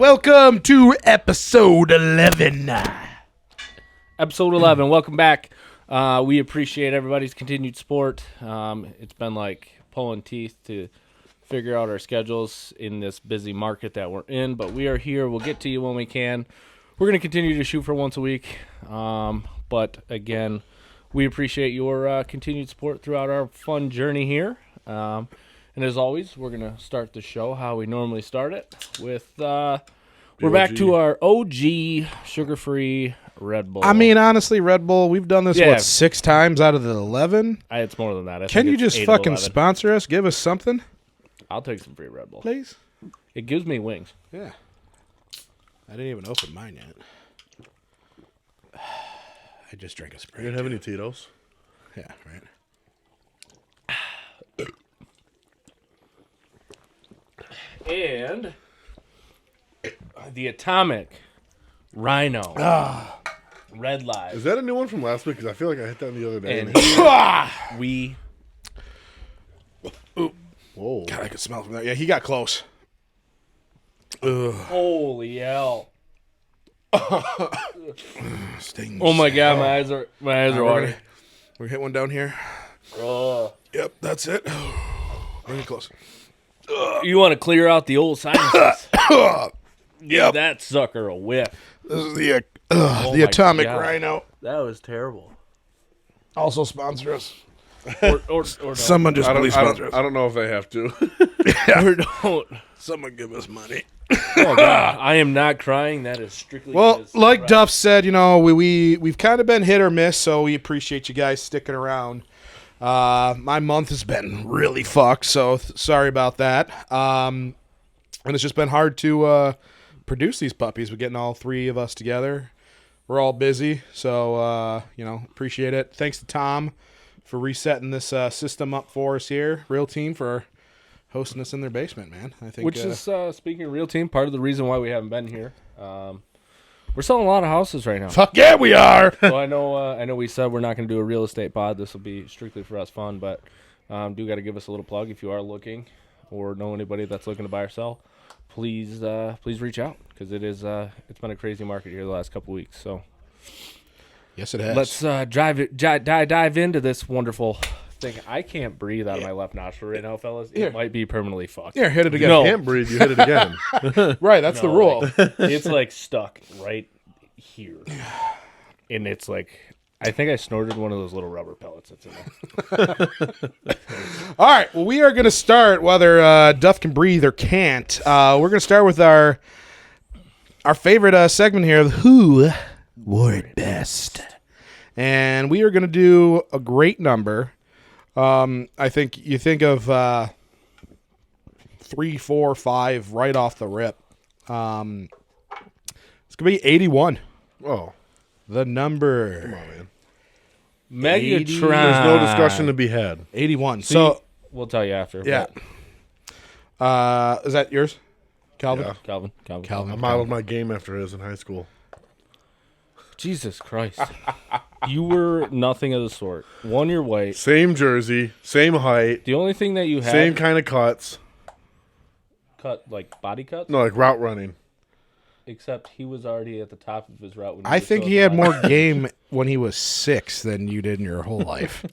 welcome to episode 11. Episode 11. Welcome back. We appreciate everybody's continued support. It's been like pulling teeth to figure out our schedules in this busy market that we're in, but we are here. We'll get to you when we can. We're going to continue to shoot for once a week, but again, we appreciate your continued support throughout our fun journey here. And as always, we're going to start the show how we normally start it with we're back to our OG sugar-free RedBull. I mean, honestly, RedBull, we've done this, 6 times out of the 11? It's more than that. Can you just fucking sponsor us? Give us something? I'll take some free RedBull. Please? It gives me wings. Yeah. I didn't even open mine yet. I just drank a Sprite. You didn't have any Tito's? Yeah, right. And the Atomic Rhino Red Live. Is that a new one from last week? Because I feel like I hit that the other day. And here we... Whoa. God, I could smell from there. Yeah, he got close. Holy hell. Stings. Oh my god, my eyes are watering. We're hit one down here. Oh. Yep, that's it. Bring it close. You want to clear out the old sinuses. Give Yep. that sucker a whip. This is the Atomic God. Rhino. That was terrible. Also sponsor us. Or no. Someone just please sponsor us. I don't know if they have to. Or don't. Someone give us money. Oh god, I am not crying. That is strictly Well, because like right. Duff said, you know, we've kind of been hit or miss, so we appreciate you guys sticking around. My month has been really fucked, so sorry about that. And it's just been hard to produce these puppies. We're getting all 3 of us together. We're all busy, so appreciate it. Thanks to Tom for resetting this system up for us here. Real Team for hosting us in their basement, man. I think, Which is speaking of Real Team, part of the reason why we haven't been here. We're selling a lot of houses right now. fuck yeah, we are. So I know we said we're not going to do a real estate pod. This will be strictly for us fun, but do got to give us a little plug if you are looking or know anybody that's looking to buy or sell. Please reach out because it's been a crazy market here the last couple weeks. So Yes, it has. let's dive into this wonderful thing. I can't breathe out of my left nostril right now, fellas. It might be permanently fucked. Here, hit it again. No. You can't breathe, you hit it again. Right, that's the rule. Like, it's like stuck right here, and it's like I think I snorted one of those little rubber pellets that's in there. All right, well, we are going to start whether Duff can breathe or can't. We're going to start with our favorite segment here, of Who Wore It Best. And we are going to do a great number. I think you think of 3, 4, 5 right off the rip. It's going to be 81. Oh, The number. come on, man. Megatron. There's no discussion to be had. 81. So, We'll tell you after. yeah. Is that yours, Calvin? Yeah. Calvin. I modeled my game after his in high school. Jesus Christ. You were nothing of the sort. Won your weight. Same jersey, same height, The only thing that you had same kind of cuts. cut like body cuts, No, like route running. except he was already at the top of his route. When I was think still he at had the more bottom. game when he was 6 than you did in your whole life.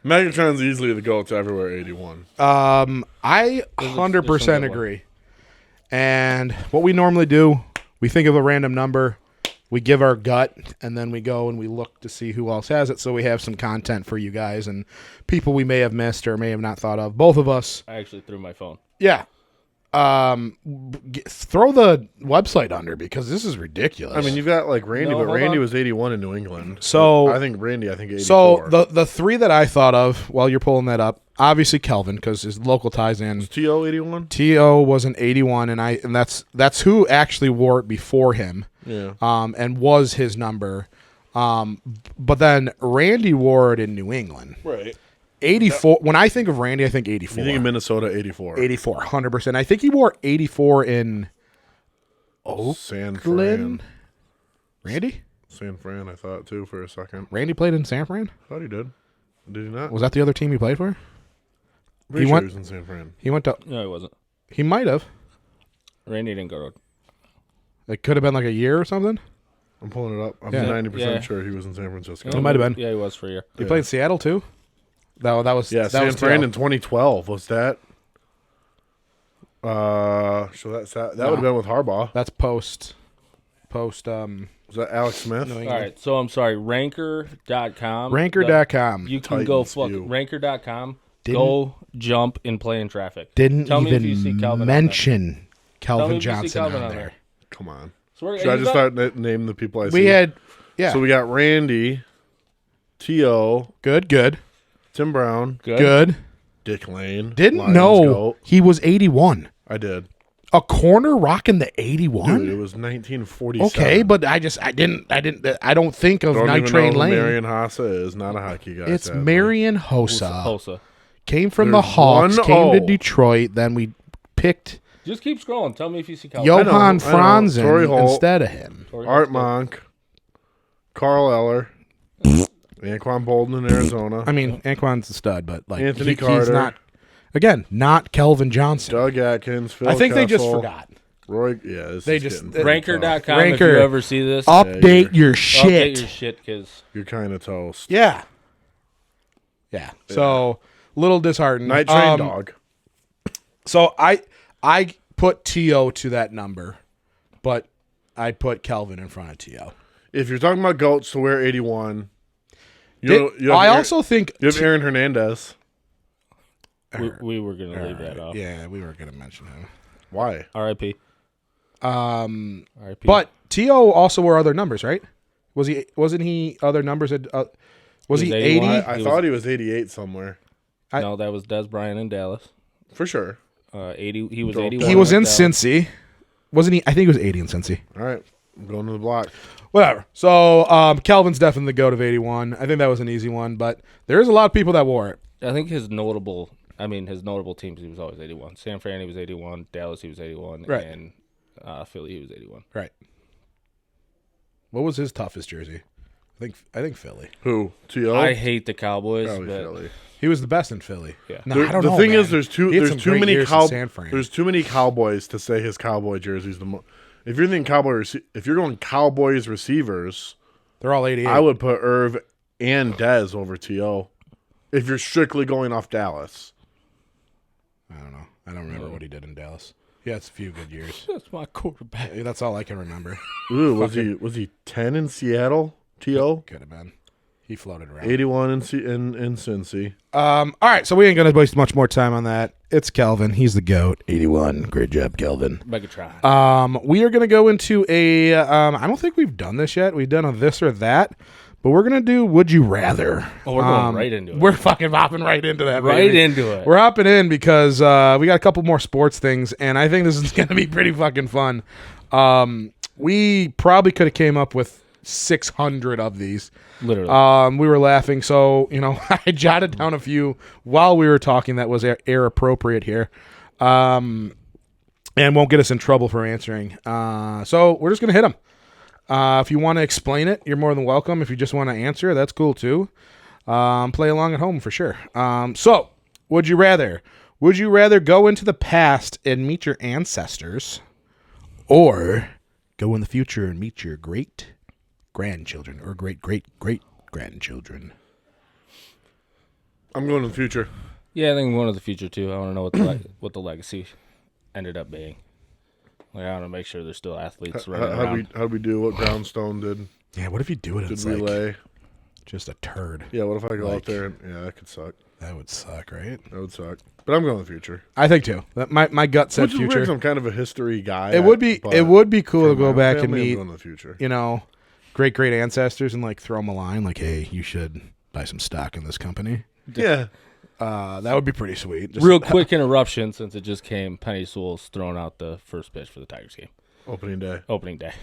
Megatron's easily the GOAT to everywhere 81. I There's 100% some good agree. And what we normally do, we think of a random number, we give our gut, and then we go and we look to see who else has it, so we have some content for you guys and people we may have missed or may have not thought of. Both of us. I actually threw my phone. Yeah. Throw the website under because this is ridiculous. I mean, you've got like Randy, No, but hold Randy on. was 81 in New England. So- I think 84. So the 3 that I thought of while you're pulling that up, obviously Kelvin because his local ties in. T.O. 81? T.O. was an 81, and that's who actually wore it before him. Yeah. And was his number. But then Randy wore it in New England. Right. 84. When I think of Randy, I think 84. You think in Minnesota, 84. 84, 100%. I think he wore 84 in San Glen. Fran. Randy? San Fran, I thought, too, for a second. Randy played in San Fran? Thought he did. Did he not? Was that the other team he played for? Pretty he sure went- he was in San Fran. He went to. No, it wasn't. He might have. Randy didn't go to It could have been like a year or something. I'm pulling it up. I'm Yeah. 90% sure he was in San Francisco. It might have been. Yeah, he was for a year. He played in Seattle too. That was Yeah, that San was Fran TL. in 2012. Was that? So that would have been with Harbaugh. That's post. Was that Alex Smith? New All England. right, so I'm sorry, ranker.com. Ranker.com. You can go Titans fuck view. ranker.com. Didn't- Go jump and play in traffic. Didn't Tell me if you see even Calvin on mention Tell me Calvin if you see Johnson Calvin on on there. Come on. So Should I just start name the people I see? We had, yeah. So we got Randy, T.O., good. Tim Brown, Good. Dick Lane. Didn't Lions know goat. he was 81. I did. A corner rocking the Dude, 81. it was 1947. Okay, but I don't think of Don't Night even Train know who Lane. Marion Hossa is. Not a hockey guy. It's sadly. Marion Hossa. Hossa. Came from There's the Hawks, came to 1-0. Detroit. Then we picked Just keep scrolling. Tell me if you see Calvin. know, Johan I know. Franzen Torrey Holt. instead of him. Art Monk, Carl Eller, Anquan Bolden in Arizona, I mean, Anquan's a stud, but like Anthony he's Carter. not Kelvin Johnson. Doug Atkins, Phil I think they just Kessel, forgot. Roy, yeah, this They is just- getting pretty tough. Ranker.com. Ranker. If you ever see this, Update your shit. update your shit because You're kind of toast. Yeah. So little disheartened. Night Train Dog. So I put T.O. to that number, but I put Kelvin in front of T.O. If you're talking about goats to wear 81, I also think you have Aaron Hernandez. we were gonna leave that off. Yeah, we were gonna mention him. Why? R.I.P. R.I.P. But T.O. also wore other numbers, right? Wasn't he other numbers? Was he 80? 81. I thought he was 88 somewhere. No, that was Des Bryant in Dallas. For sure. 80. He was He 81. He was in with Dallas. Cincy. Wasn't he? I think he was 80 in Cincy. All right. I'm going to the block. Whatever. So Kelvin's definitely the GOAT of 81. I think that was an easy one, but there is a lot of people that wore it. I think his notable teams, he was always 81. San Fran, he was 81. Dallas, he was 81. Right. And Philly, he was 81. Right. What was his toughest jersey? I think Philly. Who? T.O.? I hate the Cowboys, Probably but Philly. He was the best in Philly. Yeah. No, I don't the know. thing man. is, there's too He had some great many years in San Fran. there's too many Cowboys to say his Cowboy jerseys. If you're thinking if you're going Cowboys receivers, They're all 88. I would put Irv and Dez over T.O. If you're strictly going off Dallas. I don't know. I don't remember what he did in Dallas. He had a few good years. that's my quarterback. That's all I can remember. Ooh, was he 10 in Seattle? T.O. Could have been. He floated around. 81 in Cincy. All right, so we ain't gonna waste much more time on that. It's Kelvin. He's the GOAT. 81. Great job, Kelvin. Megatron. We are gonna go into a. I don't think we've done this yet. We've done a this or that, but we're gonna do Would You Rather. Oh, we're going right into it. We're fucking hopping right into that. Right baby. into it. We're hopping in because we got a couple more sports things, and I think this is gonna be pretty fucking fun. We probably could have came up with 600 of these. Literally. We were laughing, so I jotted down a few while we were talking that was air appropriate here, and won't get us in trouble for answering. So we're just gonna hit them. If you want to explain it, you're more than welcome. If you just want to answer, that's cool too. Play along at home for sure. So would you rather? Would you rather go into the past and meet your ancestors, or go in the future and meet your great grandchildren or great grandchildren? I'm going to the future. Yeah, I think I'm going to the future too. I want to know what the legacy ended up being. Like, I want to make sure there's still athletes running around. How'd we do what Brownstone did? Yeah, what if you do it and Did it's relay? like just a turd? Yeah, what if I go like- out there and that could suck. That would suck, right? That would suck. But I'm going to the future. I think too. My gut said Which is weird, 'cause future. I'm kind of a history guy. It would be cool to for go my back and family, I'm meet, going to the future. great ancestors and like throw them a line like, hey, you should buy some stock in this company. Yeah. That would be pretty sweet. Just- Real quick interruption since it just came. Penny Sewell's throwing out the first pitch for the Tigers game. Opening day.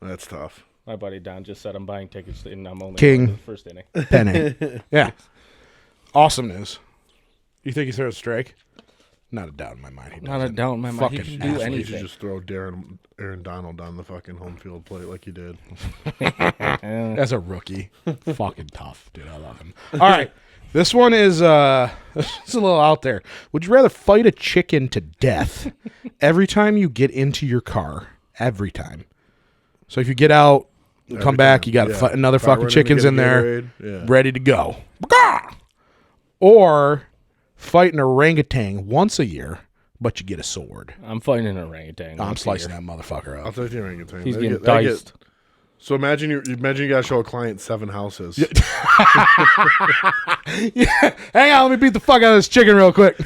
That's tough. My buddy Don just said I'm buying tickets and I'm only King. going to the first inning. Penny. Yeah. Awesome news. You think he throws a strike? Not a doubt in my mind. He Not a doesn't. doubt in my mind. He Fucking can do asshole. You should anything. just throw Aaron Donald on the fucking home field plate like you did. As a rookie. Fucking tough, dude. I love him. All right. This one is it's a little out there. Would you rather fight a chicken to death every time you get into your car? Every time. So if you get out, come back, you got another Fire fucking running, chickens get a in there, Gatorade. Yeah. ready to go. Or fight an orangutan once a year, but you get a sword. I'm fighting an orangutan. I'm slicing that motherfucker I'll up. take the orangutan. He's They getting get- they diced. So imagine you got to show a client 7 houses. Hang on, let me beat the fuck out of this chicken real quick.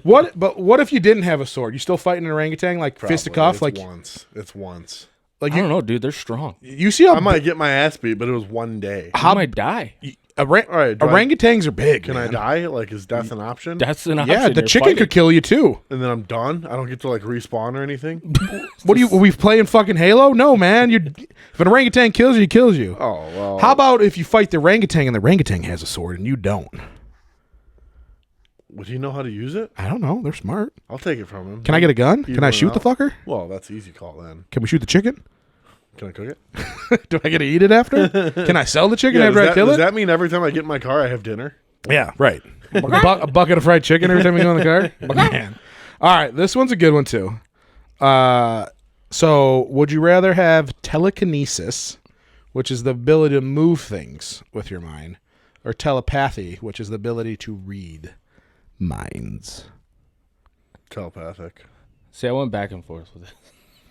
What if you didn't have a sword? You still fighting an orangutan like fisticuff? Like It's once. Like I don't know, dude. They're strong. you see how I might get my ass beat, but it was one day. I might die. right, do I- orangutans are big. Can I die? Like, is death an option? That's an option. Yeah, the You're chicken fighting. could kill you too. And then I'm done? I don't get to, like, respawn or anything? What are we playing fucking Halo? No, man. If an orangutan kills you, he kills you. Oh, well. How about if you fight the orangutan and the orangutan has a sword and you don't? Would he know how to use it? I don't know. They're smart. I'll take it from him. Can I get a gun? He Can I went shoot the out. fucker? Well, that's an easy call then. Can we shoot the chicken? Can I cook it? Do I get to eat it after? Can I sell the chicken Yeah, after I kill does it? that mean every time I get in my car I have dinner? Yeah, right. A bucket of fried chicken every time we go in the car? Man. All right, this one's a good one, too. So, would you rather have telekinesis, which is the ability to move things with your mind, or telepathy, which is the ability to read minds? Telepathic. See, I went back and forth with it.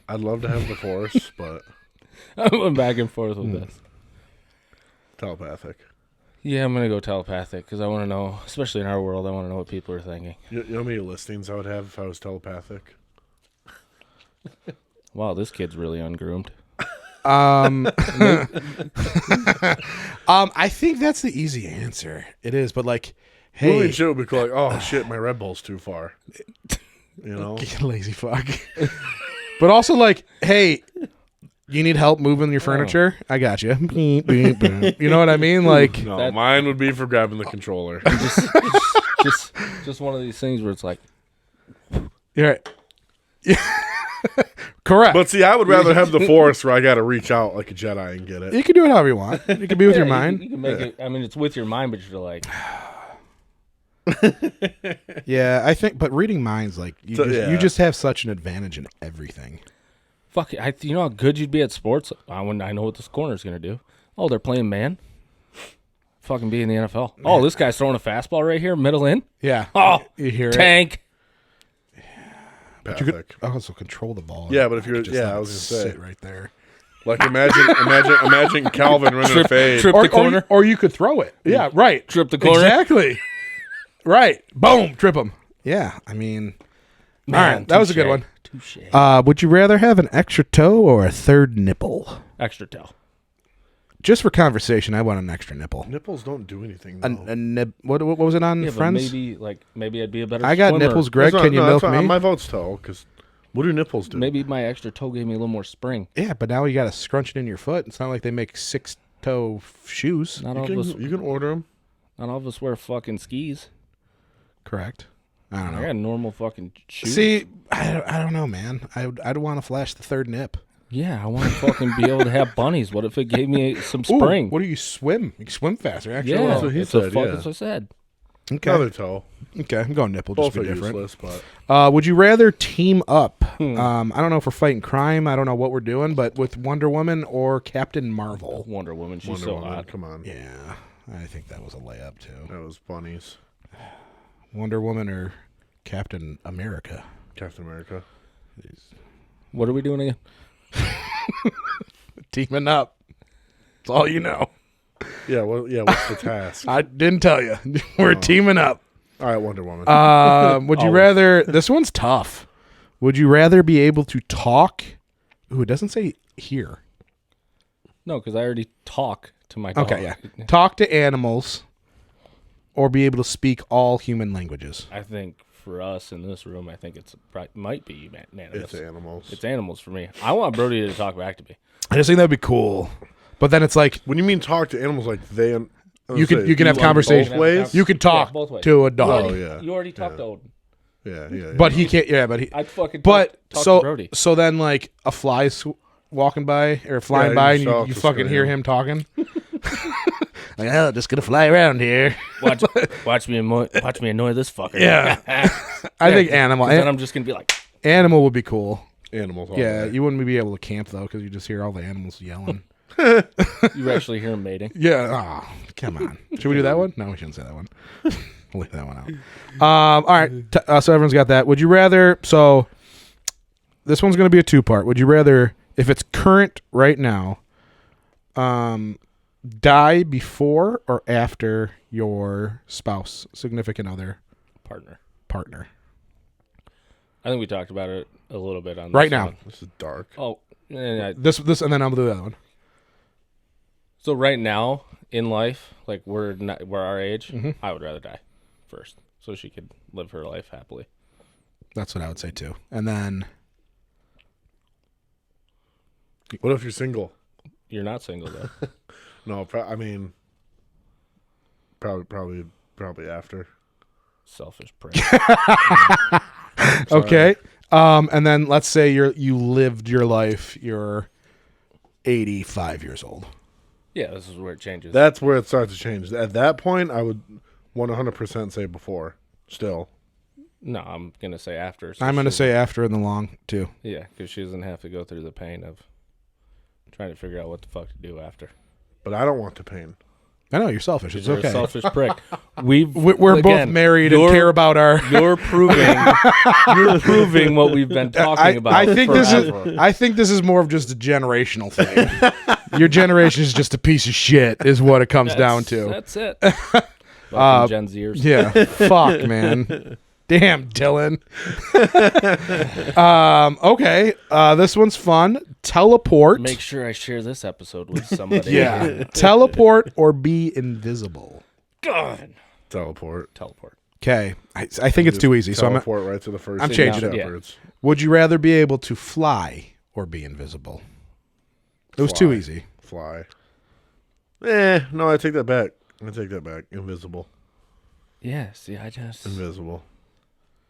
I'd love to have the force, but I went back and forth with this. telepathic. Yeah, I'm gonna go telepathic because I want to know, especially in our world, I want to know what people are thinking. You know how many listings I would have if I was telepathic? Wow, this kid's really ungroomed. I think that's the easy answer. It is, but like, Hey. hey, Shit would be cool, like, oh shit, my Red Bull's too far. You know? you lazy fuck. But also like, hey, you need help moving your furniture? I got you. You know what I mean? Like, No, That- mine would be for grabbing the controller. Just one of these things where it's like, you're right. Correct. But see, I would rather have the force where I got to reach out like a Jedi and get it. You can do it however you want. You can be with your yeah, mind. You can make it. I mean, it's with your mind, but you're like, Yeah, I think. But reading minds, like you, So, you yeah. just have such an advantage in everything. fuck it. You know how good you'd be at sports? I know what this corner's gonna do. Oh, they're playing man. Fucking be in the NFL. Oh, this guy's throwing a fastball right here, middle in. Yeah. Oh, You hear it. tank. You could Pathic. also control the ball. Yeah, but if you're, You could just yeah, let I it was gonna say, sit right there. like imagine Calvin running a fade. trip the corner. Or you could throw it. Yeah, right. Trip the corner. Exactly. Right. Boom. Trip him. Yeah. I mean, all right. That was a good one. Touche. Would you rather have an extra toe or a third nipple? Extra tail. Just for conversation, I want an extra nipple. Nipples don't do anything. A Though. what was it on Yeah, but Friends? maybe I'd be a better. I got swimmer. nipples, Greg. That's Can you not- milk that's not- me? My vote's toe, because what do nipples do? Maybe my extra toe gave me a little more spring. Yeah, but now you got to scrunch it in your foot. It's not like they make 6-toe shoes. Not all you of us. can order them. Not all of us wear fucking skis. Correct. I don't I know. got normal fucking shoes. See, I don't know, man. I'd want to flash the third nip. Yeah, I want to fucking be able to have bunnies. What if it gave me some Ooh, spring? what do you swim? You can swim faster, actually. Yeah, That's what he it's a said, fuck- yeah. That's what I said. Okay. Another toe. Okay. I'm going nipple. Just Both be are different. useless, but Would you rather team up? I don't know if we're fighting crime. I don't know what we're doing, but with Wonder Woman or Captain Marvel. Wonder Woman, she's Wonder so Woman, hot. come on. Yeah, I think that was a layup too. That was bunnies. Wonder Woman or Captain America. Captain America. What are we doing again? Teaming up. That's all you know. Yeah, what's the task? I didn't tell you. We're teaming up. All right, Wonder Woman. Would you Always. rather? This one's tough. Would you rather be able to talk? Ooh, it doesn't say hear. No, because I already talk to my dog. Okay, yeah. Talk to animals, or be able to speak all human languages. I think for us in this room, I think might be unanimous. It's animals. It's animals for me. I want Brody to talk back to me. I just think that'd be cool. But then it's like When you mean talk to animals, like they, You can have conversation. both ways. you can talk Yeah, both ways. to a dog, Oh yeah, You already talked to Odin. yeah. but he can't. Yeah, but he. I'd fucking But talk to so Brody. so then like a fly's walking by or flying Yeah, by, you and saw you it to fucking hear scream. him talking. Like, oh, just gonna fly around here. Watch me annoy this fucker. Yeah. I think animal Then I'm just gonna be like, animal would be cool. animals all Yeah, day. you wouldn't be able to camp though because you just hear all the animals yelling. You actually hear them mating. Yeah, come on. Should we do that one? No, we shouldn't say that one. We'll leave that one out. All right, so everyone's got that. Would you rather? So this one's going to be a two-part. Would you rather, if it's current right now, die before or after your spouse, significant other, partner? I think we talked about it a little bit on this Right now. one. This is dark. Oh, and This, and then I'll do the other one. so right now in life, like we're our age, Mm-hmm. I would rather die first, so she could live her life happily. That's what I would say too. And then What if you're single? You're not single though. No, I mean, probably after. Selfish prick. okay. And then let's say you lived your life. You're 85 years old. Yeah, this is where it changes. That's where it starts to change. At that point, I would 100% say before. Still, No, I'm gonna say after. So I'm going to she- say after in the long too. yeah, because she doesn't have to go through the pain of trying to figure out what the fuck to do after. but I don't want the pain. I know you're selfish. It's You're okay. a selfish prick. We're We're both married and care about our. You're proving what we've been talking about. I think forever. I think this is more of just a generational thing. Your generation is just a piece of shit, is what it comes down to. That's it. Fucking Gen Zers. Yeah, fuck, man. Damn, Dylan. Okay, this one's fun. Teleport. Make sure I share this episode with somebody. Yeah, teleport or be invisible. God. Teleport. Okay, I think it's too easy. So Teleport right to the first. I'm changing it. Shepherds. would you rather be able to fly or be invisible? It was too Fly. easy. Fly. No, I take that back. Invisible. Yeah, see, I just Invisible.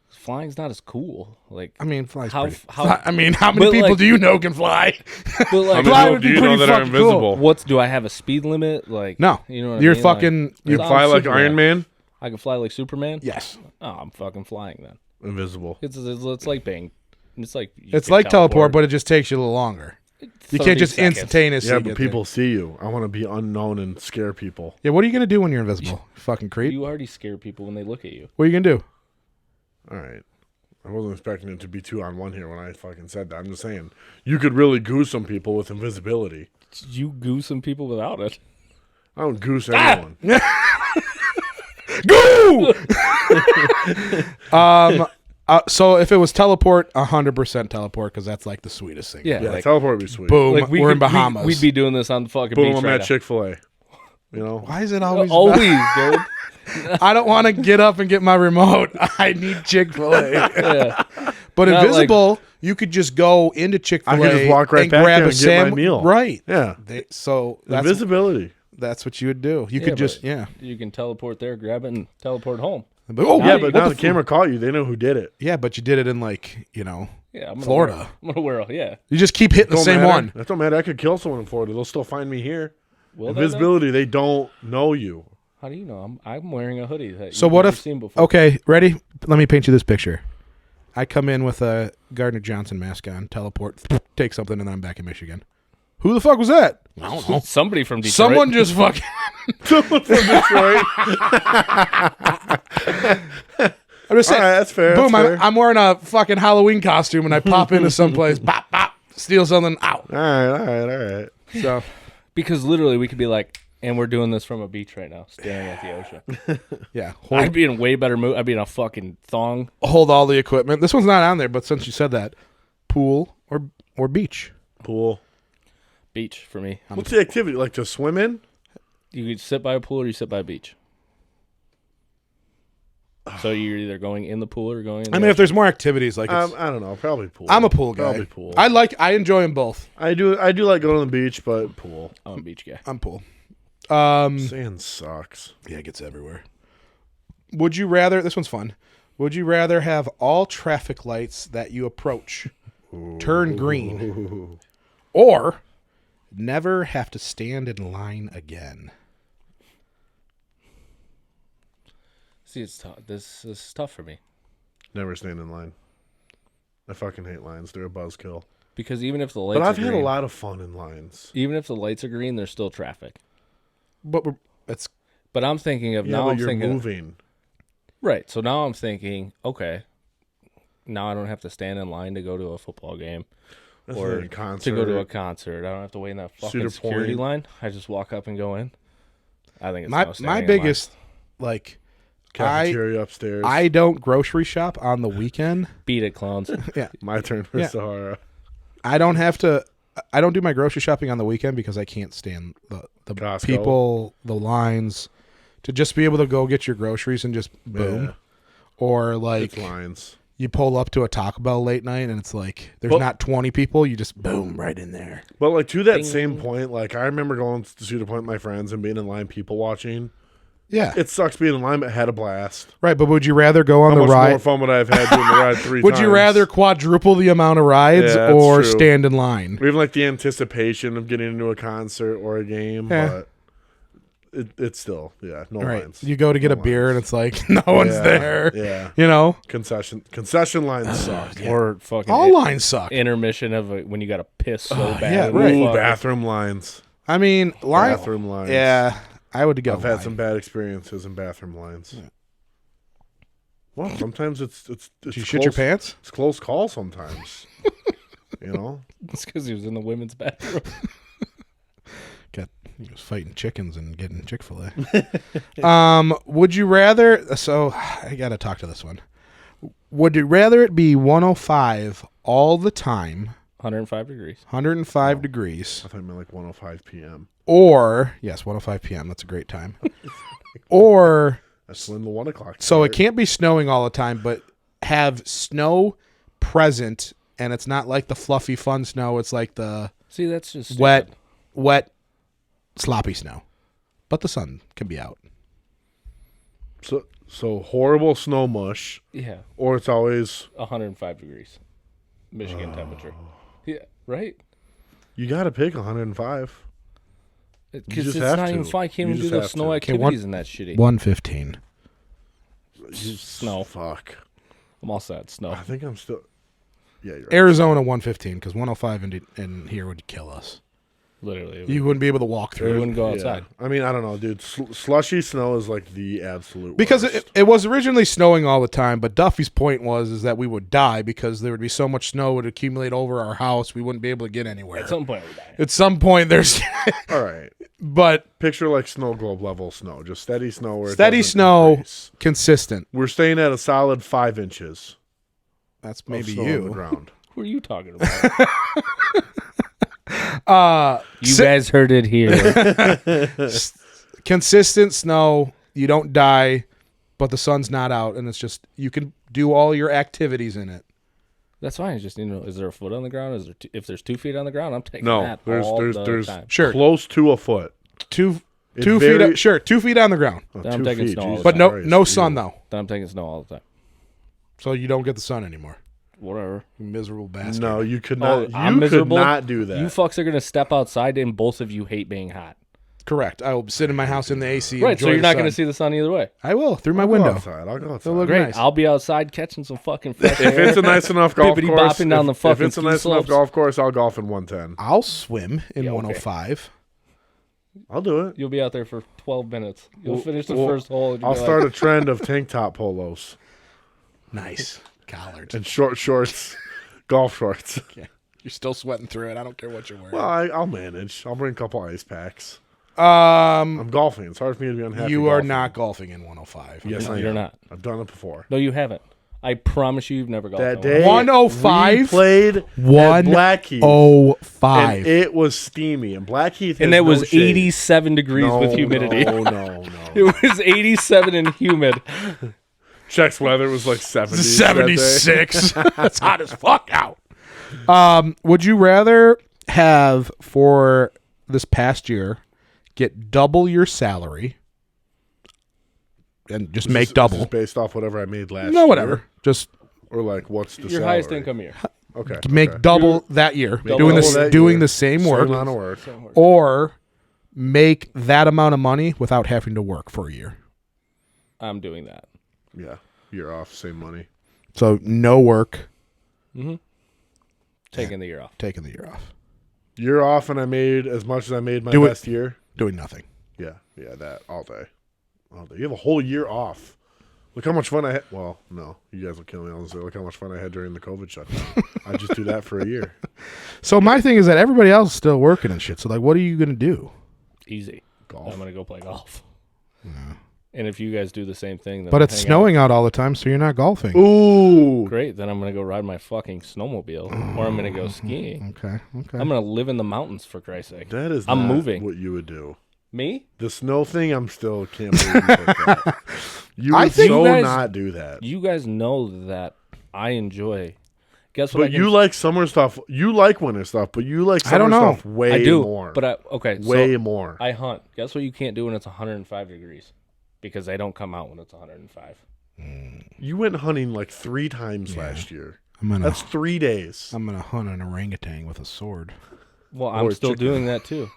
flying's not as cool. Like I mean, fly's How- pretty. how- I mean, how many but, people like- do you know can fly? but like Fly would be pretty fucking cool. what's do I have a speed limit? Like No, you know what you're I mean? fucking. Like, You I'm fly like Superman. Iron Man. I can fly like Superman. Yes, Oh, I'm fucking flying then. Invisible. It's like being. It's like you it's can like teleport, but it just takes you a little longer. You 30 can't just seconds. instantaneously. Yeah, get but there. people see you. I want to be unknown and scare people. Yeah, what are you gonna do when you're invisible? Fucking creep. You already scare people when they look at you. What are you gonna do? All right. I wasn't expecting it to be 2-on-1 here when I fucking said that. I'm just saying you could really goose some people with invisibility. You goose some people without it. I don't goose anyone. Go! So if it was teleport, 100% teleport, because that's like the sweetest thing. Yeah, Yeah, like, teleport would be sweet. Boom. like we're in Bahamas. We'd be doing this on the fucking Boom, beach I'm right at now. Chick-fil-A. You know? Why is it always? Always, dude. I don't want to get up and get my remote. I need Chick-fil-A. Yeah. But Not invisible, you could just go into Chick-fil-A I could just walk right and back grab there a and get my sandwich. meal. Right. Yeah. So Invisibility. that's what you would do. You Yeah, could just, but yeah. You can teleport there, grab it, and teleport home. But, oh, Yeah, you- but what now the the camera caught you. They know who did it. Yeah, but you did it in Yeah, I'm gonna Florida. I'm gonna wear. Yeah. You just keep hitting the Don't same matter. one. That don't matter. I could kill someone in Florida. They'll still find me here. Will they, though? Invisibility, they don't know you. How do you know? I'm wearing a hoodie that So you've what never if? seen before. Okay, ready? Let me paint you this picture. I come in with a Gardner Johnson mask on, teleport, take something, and then I'm back in Michigan. Who the fuck was that? I don't know. Somebody from Detroit. Someone just fucking. Someone from Detroit. I'm just saying. All right, that's fair. Boom! that's fair. I'm wearing a fucking Halloween costume, and I pop into someplace, bop bop, steal something, out. All right. So Because literally, we could be like, and we're doing this from a beach right now, staring at the ocean. yeah, I'd be in way better mood. I'd be in a fucking thong. hold all the equipment. This one's not on there, but since you said that, pool or beach. Pool. Beach for me. What's the activity? Like to swim in? You could sit by a pool or you sit by a beach. So you're either going in the pool or going in the I mean, if ocean. there's more activities, like it's, I don't know. Probably pool. I'm a pool guy. Probably pool. I enjoy them both. I do like going to the beach, but pool. I'm a beach guy. I'm pool. Sand sucks. Yeah, it gets everywhere. Would you rather? This one's fun. Would you rather have all traffic lights that you approach turn green, or never have to stand in line again? See, it's tough. This is tough for me. Never stand in line. I fucking hate lines. They're a buzzkill. Because even if the lights But I've are had green, a lot of fun in lines. even if the lights are green, there's still traffic. But it's But I'm thinking of Yeah, now. but I'm you're thinking moving. right. So now I'm thinking, okay, now I don't have to stand in line to go to a football game That's or like a concert. to go to a concert. I don't have to wait in that fucking Cedar security Point. line. I just walk up and go in. I think it's my no standing in line. biggest like Cafeteria upstairs. I don't grocery shop on the weekend. Beat it, clowns. Yeah. My turn for Yeah. Sahara. I don't do my grocery shopping on the weekend because I can't stand the Costco. people, the lines, to just be able to go get your groceries and just boom. Yeah. Or It's like lines. you pull up to a Taco Bell late night and it's like there's Well- not 20 people, you just boom right in there. But like to that Ding. same point, like I remember going to Cedar Point with my friends and being in line people watching. Yeah. It sucks being in line, but had a blast. Right, but would you rather go on How the much ride? more fun would I have had doing the ride 3 Would times? you rather quadruple the amount of rides Yeah, that's or true. stand in line? Or even like the anticipation of getting into a concert or a game, Yeah. but it's still, no Right. lines. You go to get No a beer lines. and it's like no one's Yeah, there. Yeah. You know? Concession lines suck. Or fucking All lines suck. intermission of when you got to piss so bad. yeah, in right. the Ooh, fuck. bathroom lines. I mean, line. Bathroom lines. Yeah, I would go. I've had line. some bad experiences in bathroom lines. Well, sometimes it's Did you shit your pants? It's close call sometimes. You know? It's because he was in the women's bathroom. He was fighting chickens and getting Chick-fil-A. Would you rather? So I got to talk to this one. Would you rather it be 105 all the time, 105 degrees. 105 degrees, I thought you meant like 105 p.m. or yes, 105 p.m. That's a great time. Or That's when the 1 o'clock. so it start. can't be snowing all the time, but have snow present, and it's not like the fluffy fun snow. It's like the See, that's just wet, stupid. sloppy snow. But the sun can be out. So horrible snow mush, Yeah, or it's always 105 degrees, Michigan temperature. Yeah, right. you got to pick 105. Because just it's have not to. even fun. I can't You even do just the have snow to. activities in that shitty 115. snow. Fuck. I'm all set. Snow. I think I'm still. Yeah, you're right. Arizona 115 because 105 in here would kill us. Literally, You wouldn't be able to walk we through wouldn't go outside. I mean, I don't know, dude. Slushy snow is like the absolute because worst. it was originally snowing all the time. But Duffy's point was that we would die because there would be so much snow would accumulate over our house we wouldn't be able to get anywhere. At some point, we die. At some point, there's All right. but Picture like snow globe level snow, just steady snow. Where it steady doesn't snow, increase. consistent. We're staying at a solid 5 inches. That's of maybe snow on the you. ground. Who are you talking about? You guys heard it here. Consistent snow. You don't die, but the sun's not out, and it's just you can do all your activities in it. That's fine. It's just is there a foot on the ground? Is there if there's 2 feet on the ground? I'm taking No, that there's all the there's time. Sure. close to a foot. Two It 2 very- feet. Sure, 2 feet on the ground, Oh, Then I'm 2 taking feet, snow all the Jesus but no Christ, no ew. sun though, Then I'm taking snow all the time. so you don't get the sun anymore. Whatever. You miserable bastard. No, you could Oh, not. I'm you miserable. could not do that. You fucks are gonna step outside, and both of you hate being hot. Correct. I will sit in my house in the AC. Right. So enjoy you're the not gonna sun. see the sun either way. I will through my I'll go window. outside. I'll go outside. look Great. Nice. I'll be outside catching some fucking fresh If air. it's a nice enough golf Bippity course, bopping down the if fucking it's a ski nice enough slopes. golf course, I'll golf in 110. I'll swim in Yeah, okay. 105. I'll do it. You'll be out there for 12 minutes. You'll Well- finish the well, first hole. And I'll start a trend of tank top polos Nice. Collards. and short shorts, golf shorts. You're still sweating through it. I don't care what you're wearing. Well, I'll manage. I'll bring a couple ice packs. Um, I'm golfing. It's hard for me to be unhappy. you are golfing. not golfing in 105. Yes, No, I you're am. not. I've done it before. No, you haven't. I promise you've never golfed. That in day, 105? we played at 105. Blackheath, Oh, and 5. it was steamy. And Blackheath, and has it was no shade. 87 degrees No, with humidity. No. It was 87 and humid. Check's weather was like 70. 76. That's hot as fuck out. Would you rather have for this past year get double your salary and just make double? based off whatever I made last. No, whatever. year? Just Or like, what's the Your salary? highest income year. Okay. make okay. double that year, Double doing this, that doing year. the same work, Same amount of work. or make that amount of money without having to work for a year. I'm doing that. Yeah, year off, same money. So no work, Taking the year off. Taking the year off. Year off, and I made as much as I made my Do it. best year. Doing nothing. Yeah, that all day. You have a whole year off. Look how much fun I had. Well, no, you guys will kill me. I'll say, look how much fun I had during the COVID shutdown. I just do that for a year. So my thing is that everybody else is still working and shit. So like, what are you gonna do? Easy. Golf. I'm gonna go play golf. And if you guys do the same thing, then But I'll it's hang snowing out all the time, so you're not golfing. Ooh. Great. Then I'm gonna go ride my fucking snowmobile, or I'm gonna go skiing. Okay. I'm gonna live in the mountains for Christ's sake. That is I'm not moving. what you would do. Me? The snow thing, I'm still can't believe you picked that. You I would think so you guys- not do that. You guys know that I enjoy. Guess what? But you like summer stuff. You like winter stuff, but you like I don't summer know. stuff way I do, more. but way so more. I hunt. Guess what? You can't do when it's 105 degrees, because they don't come out when it's 105. You went hunting like 3 times last year. I'm That's 3 days. gonna hunt an orangutan with a sword. Well, I'm Or still chicken. doing that too.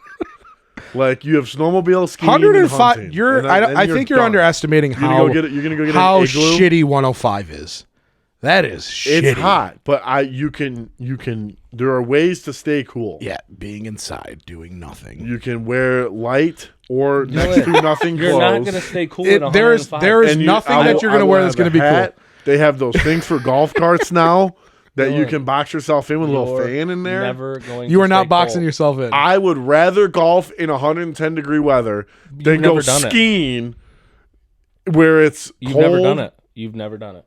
Like you have snowmobile skiing. 105. And You're. hunting, and I then think you're done. underestimating You're gonna how go get it. You're gonna go get how an igloo. shitty 105 is. That is shitty. It's hot, but you can. There are ways to stay cool. Yeah, being inside doing nothing. You can wear light or next to nothing You're clothes. not gonna stay cool at 105. There is And nothing I that will- you're I gonna will wear have that's gonna a be hat. cool. They have those things for golf carts now that you You're can box yourself in with a little You're fan in there. Never going. You to are not stay boxing cold. yourself in. I would rather golf in 110 degree weather than go never done it. skiing where it's You've cold. never done it. You've never done it.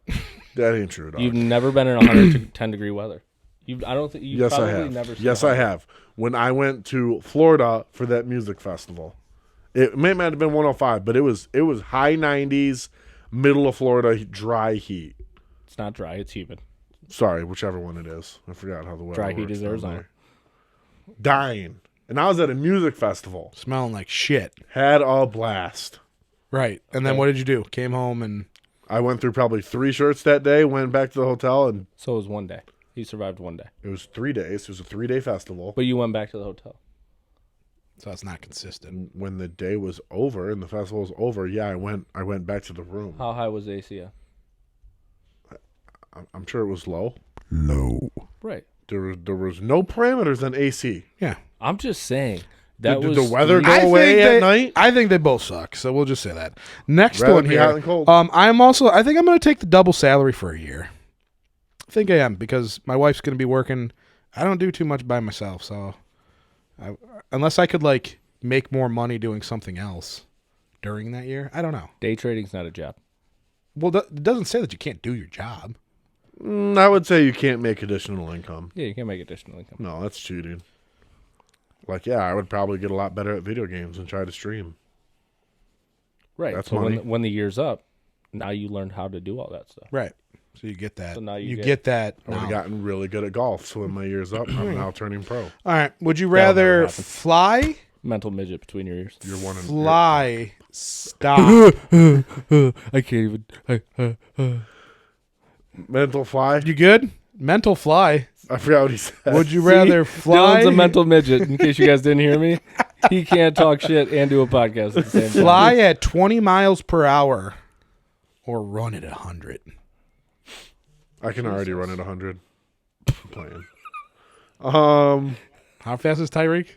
That ain't true, dog. You've never been in 110 degree weather. I don't think you. Yes, I probably have. Never seen Yes, I have. When I went to Florida for that music festival, it might have been 105, but it was high 90s, middle of Florida, dry heat. It's not dry. It's humid. Sorry, whichever one it is. I forgot how the weather Dry heat works is down Arizona. there. Dying. And I was at a music festival. Smelling like shit. Had a blast. Right. And then Okay. what did you do? Came home and I went through probably 3 shirts that day, went back to the hotel, and So it was one day. You survived one day, it was 3 days. It was a 3-day festival. but you went back to the hotel. so it's not consistent. And when the day was over and the festival was over, yeah, I went back to the room. How high was the AC? I'm sure it was low. Low. Right. There was no parameters on AC. Yeah. I'm just saying that Did was the weather three- go away at night? I think they both suck. So we'll just say that. Next Rather one be here. hot than cold. I think I'm going to take the double salary for a year. I think I am because my wife's going to be working. I don't do too much by myself, so unless I could like make more money doing something else during that year, I don't know. Day trading's not a job. Well, it doesn't say that you can't do your job. I would say you can't make additional income. Yeah, you can't make additional income. No, that's cheating. Like, yeah, I would probably get a lot better at video games and try to stream. Right. That's so money. when the year's up, now you learn how to do all that stuff. Right. So you get that. So now you you get that. I would have knowledge. gotten really good at golf, so when my year's up, I'm now turning pro. All right. Would you That'll never rather happen. fly? Mental midget between your ears. You're one in Fly. Stop. I can't even. mental fly. You good? Mental fly. I forgot what he said. Would you rather fly? Dylan's a mental midget. In case you guys didn't hear me, he can't talk shit and do a podcast at the same time. fly at 20 miles per hour or run at 100? I can already run at 100. I'm playing. How fast is Tyreek?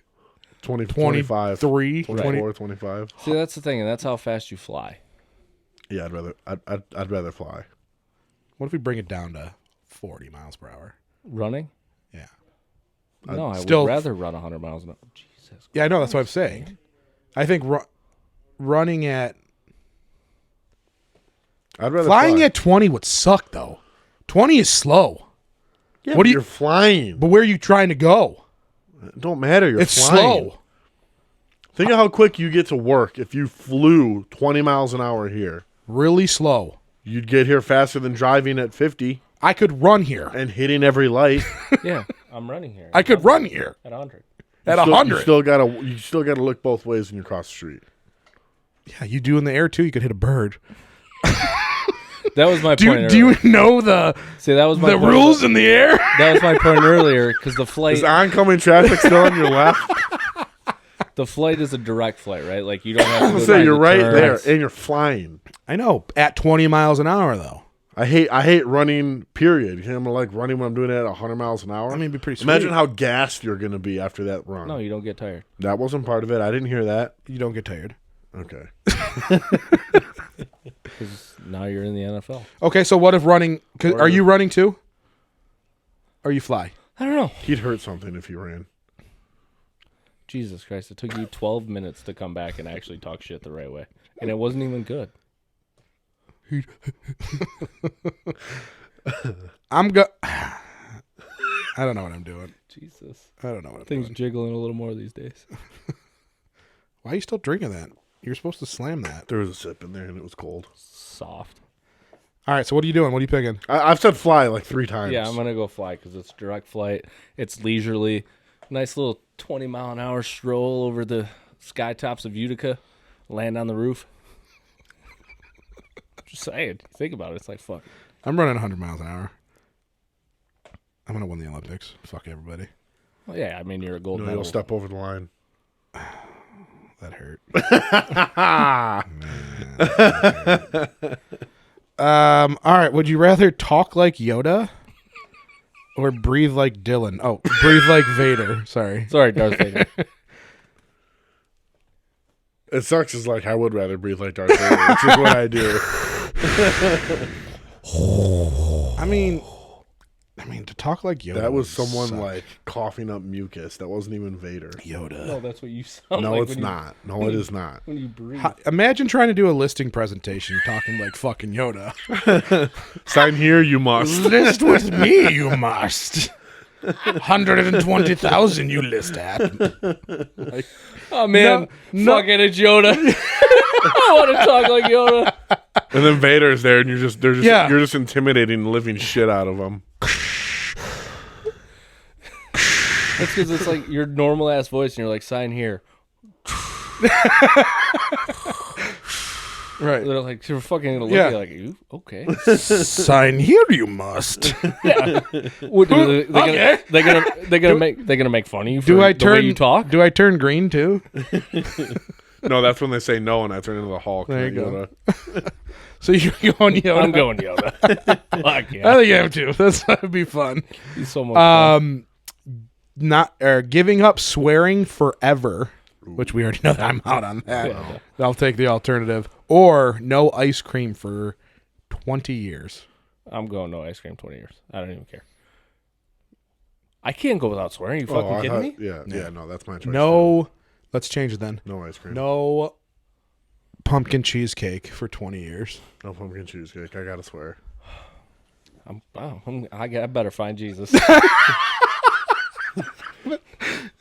20, 25, 23, 24, 25. See, that's the thing, and that's how fast you fly. Yeah, I'd rather fly. What if we bring it down to 40 miles per hour? Running? Yeah. No, I still- would rather run 100 miles an hour. Jesus. Yeah, I know. That's what I'm saying. I think running at... I'd rather Flying fly. at 20 would suck, though. 20 is slow. Yeah, what do you- you're flying. But where are you trying to go? It don't matter. You're It's flying. slow. Think of how quick you get to work if you flew 20 miles an hour here. Really slow. You'd get here faster than driving at 50 I could run here. and hitting every light. Yeah, I'm running here. I could run here At 100. at You 100. still gotta look both ways when you cross the street. Yeah, you do in the air, too. You could hit a bird. That was my Do point you earlier. know the See, that was my point. rules in the air? That was my point earlier, because the flight... Is oncoming traffic still on your left? The flight is a direct flight, right? Like, you don't have to go So down you're the right turns. there, and you're flying. I know. At 20 miles an hour, though. I hate running, period. I'm like running when I'm doing it at 100 miles an hour. I mean, it'd be pretty sweet. Imagine how gassed you're going to be after that run. No, you don't get tired. That wasn't part of it. I didn't hear that. You don't get tired. Okay. Because now you're in the NFL. Okay, so what if running? Are you running too? Or you fly? I don't know. He'd hurt something if he ran. Jesus Christ. It took you 12 minutes to come back and actually talk shit the right way. And it wasn't even good. I don't know what I'm doing. Jesus. I don't know what I'm Things doing. jiggling a little more these days. Why are you still drinking that? You're supposed to slam that. There was a sip in there and it was cold. Soft. All right, so what are you doing? What are you picking? I've said fly like 3 times. Yeah, I'm going to go fly because it's direct flight. It's leisurely. Nice little 20-mile-an-hour stroll over the sky tops of Utica. Land on the roof. Just saying. Think about it. It's like, fuck. I'm running 100 miles an hour. I'm going to win the Olympics. Fuck everybody. Well, yeah, I mean, you're a gold No, medal. you'll step over the line. That hurt. All right. Would you rather talk like Yoda or breathe like Dylan? Oh, breathe like Vader. Sorry. Sorry, Darth Vader. It sucks. Is like I would rather breathe like Darth Vader, which is what I do. I mean, to talk like Yoda. That was would someone suck. like coughing up mucus. That wasn't even Vader. Yoda. No, that's what you sound No, like it's when not. No, it is not. when you breathe. Imagine trying to do a listing presentation talking like fucking Yoda. Sign here, you must. List with me, you must. 120,000 you list at. Like, Oh, man. No. Fucking it's Yoda. I want to talk like Yoda. And then Vader's there, and you're just Yeah. you're just intimidating the living shit out of him. That's because it's like your normal ass voice, and you're like, sign here. right. They're like, you're fucking gonna look Yeah. at you like, you okay? Sign here, you must. What, they're Okay. gonna make fun of you for Do I the way turn? you talk. Do I turn green too? No, that's when they say no, and I turn into the Hulk. There you not go. Yoda. So you're going Yoda. I'm going Yoda. Fuck I yeah, think you have to. That'd be fun. he's so much fun. Giving up swearing forever, which we already know that I'm out on that. Yeah. I'll take the alternative. Or no ice cream for 20 years. I'm going no ice cream 20 years. I don't even care. I can't go without swearing. You fucking I kidding thought- me? Yeah, no, that's my choice. No, let's change it then. No ice cream. No pumpkin cheesecake for 20 years. No pumpkin cheesecake. I gotta swear. I better find Jesus.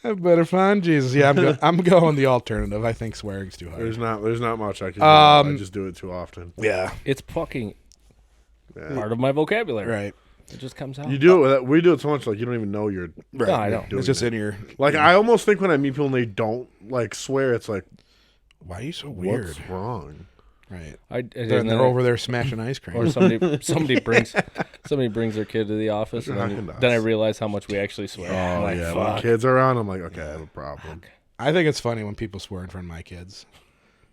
I better find Jesus. Yeah, I'm going the alternative. I think swearing's too hard. There's not much I can do. I just do it too often. Yeah, It's fucking Yeah. part of my vocabulary. right. It just comes out. You do it. We do it so much like you don't even know you're Right. No, I know. doing It's just it. in your. Like I almost think when I meet people and they don't like swear, it's like Why are you so weird? what's wrong? Right. And They're then over there smashing ice cream. or somebody brings their kid to the office, and Haagen-Dazs. then I realize how much we actually swear. I'm Oh like, yeah, when fuck. kids are around, I'm like, okay, I have a problem. I think it's funny when people swear in front of my kids.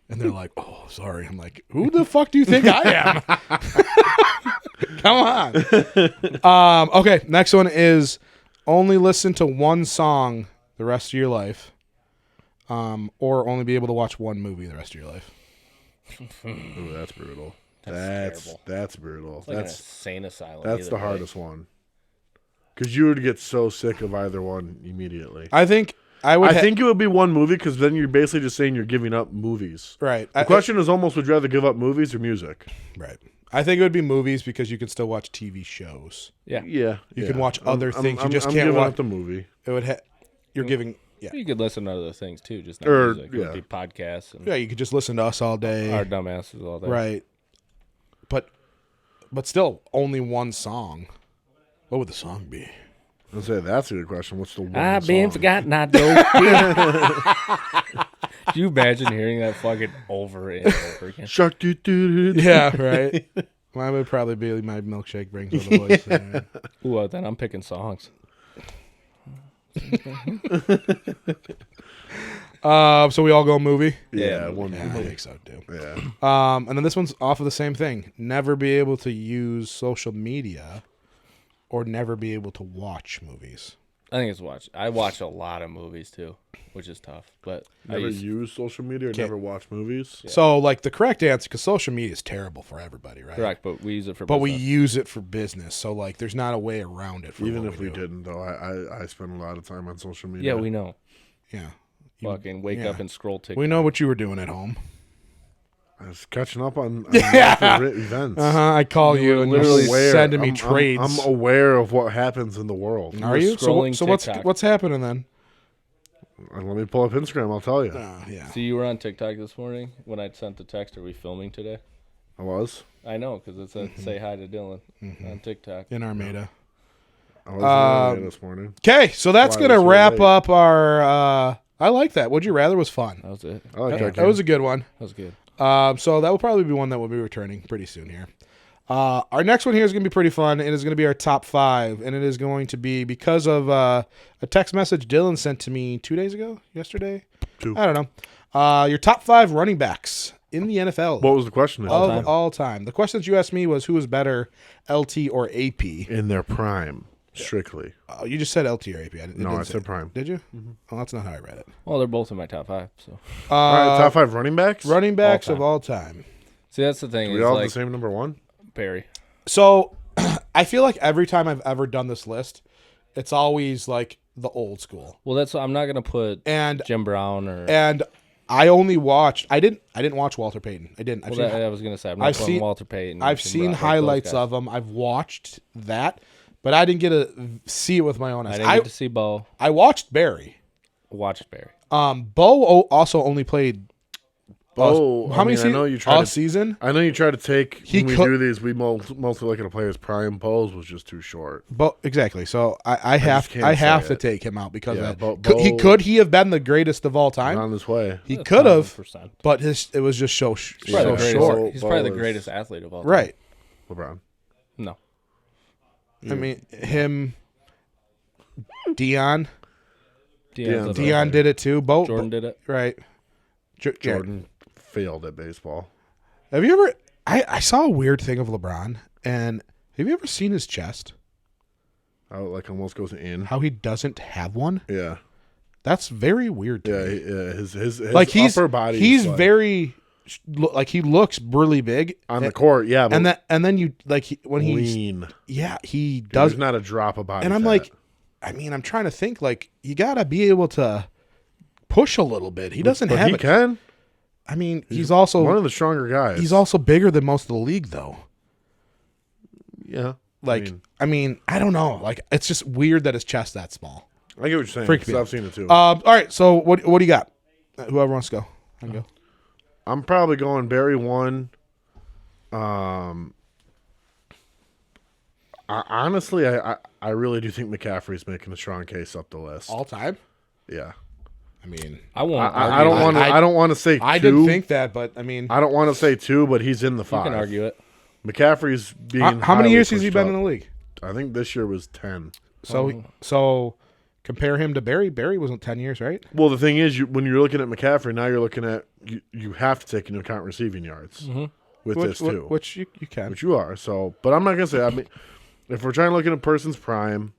And they're like, oh, sorry. I'm like, who the fuck do you think I am? Come on. Okay, next one is only listen to one song the rest of your life, or only be able to watch one movie the rest of your life. Ooh, that's brutal. That's That's brutal. It's like an That's insane asylum. that's the either way. hardest one. Because you would get so sick of either one immediately. I think I would. I think it would be one movie because then you're basically just saying you're giving up movies. right. The question is almost would you rather give up movies or music? Right. I think it would be movies because you can still watch TV shows. Yeah. Yeah, You can watch other things. You just I'm can't giving watch. up the movie. It would. You're giving. Yeah. You could listen to other things too, just not Or, music. It yeah. would be podcasts and Yeah. You could just listen to us all day. our dumbasses all day. Right. But still, only one song. What would the song be? I'll say that's a good question. What's the one I've been song? forgotten. I don't. Can you imagine hearing that fucking over and over again? Shark doo doo doo. Yeah, right. Mine would probably be my milkshake brings all the boys. Ooh, then I'm picking songs. So we all go movie. Yeah, movie. one Yeah, I movie. think so too. Yeah. And then this one's off of the same thing. Never be able to use social media, or never be able to watch movies. I think it's watch. I watch a lot of movies too, which is tough. But Never use social media or never watch movies. So, like, the correct answer, because social media is terrible for everybody, right? correct, but we use it for. But we business. use it for business. So, like, there's not a way around it. For Even what if we do. didn't, though, I spend a lot of time on social media. Yeah, we know. Yeah. Fucking wake yeah. up and scroll TikTok. We know what you were doing at home. I was catching up on Yeah. events. I call you and literally you're sending me trades. I'm aware of what happens in the world. Are you? So, scrolling so what's TikTok. what's happening then? And let me pull up Instagram. I'll tell you. Yeah. So you were on TikTok this morning when I sent the text. Are we filming today? I was. I know because it said "Say hi to Dylan" on TikTok. In Armada. I was this morning. Okay, so that's Why was gonna so wrap late? up our. I like that. Would you rather was fun. That was it. I like that. That was a good one. That was good. So that will probably be one that will be returning pretty soon here. Our next one here is going to be pretty fun. It is going to be our top 5, and it is going to be because of a text message Dylan sent to me 2 days ago, yesterday. 2. I don't know. Your top 5 running backs in the NFL What was the question? of all time. The questions you asked me was who was better, LT or AP. In their prime, strictly. Oh, you just said LT or AP. No, I said prime. Did you? Oh, that's not how I read it. Well, they're both in my top 5. So All right, top 5 running backs. Running backs All of all time. see, that's the thing. We is all like have the same number 1. Barry. So I feel like every time I've ever done this list, it's always like the old school. Well, that's I'm not gonna put And Jim Brown or. I only watched. I didn't watch Walter Payton. I didn't. Well, that, I was gonna say I'm not I've putting seen- Walter Payton. I've Jim seen Brown, like those highlights guys. of him. I've watched that, but I didn't get to see it with my own I eyes. didn't get to see Bo. I watched Barry. Watched Barry. Bo also only played. Oh, how many I know you tried all to. season? I know you try to take when we could- do these. We mostly look at a player's prime. Bo's was just too short. Bo, exactly. So I have can't I say have to it. take him out because Yeah, of Bo- that. Could he have been the greatest of all He's time? on this way. He could have, 1,000%. but it was just so He's probably, the so greatest, short. he's probably the Bo is- greatest athlete of all time. Right. LeBron. No. I mean him. Dion Dion's did it too. Bo Jordan did it. right. Jordan failed at baseball. Have you ever? I saw a weird thing of LeBron, and have you ever seen his chest? How it like almost goes in. How he doesn't have one? Yeah. That's very weird to Yeah. me. His Like he's upper body. he's like, very like he looks really big on the court. Yeah, but and then you like when he's lean. yeah he There's does not a drop of body. and I'm fat. like I mean I'm trying to think like you gotta be able to push a little bit. He doesn't but have he it. can. I mean he's also One of the stronger guys. he's also bigger than most of the league though. yeah. Like I mean I don't know like it's just weird that his chest that small. I get what you're saying. Freak me 'cause out. I've seen it too. All right, so what do you got? Whoever wants to go, I can go. I'm probably going Barry 1. Honestly, I really do think McCaffrey's making a strong case up the list. All time. Yeah. I mean, I won't. I don't want to. I don't want to say 2. I didn't think that, but I mean, I don't want to say 2, but he's in the You 5. can argue it. McCaffrey's being. how many highly years has he pushed been up. in the league? I think this year was 10. So compare him to Barry. Barry wasn't 10 years, right? Well, the thing is, when you're looking at McCaffrey, now you're looking at you have to take into account receiving yards with this too, Which you can. which you are. So, but I'm not gonna say. I mean, if we're trying to look at a person's prime,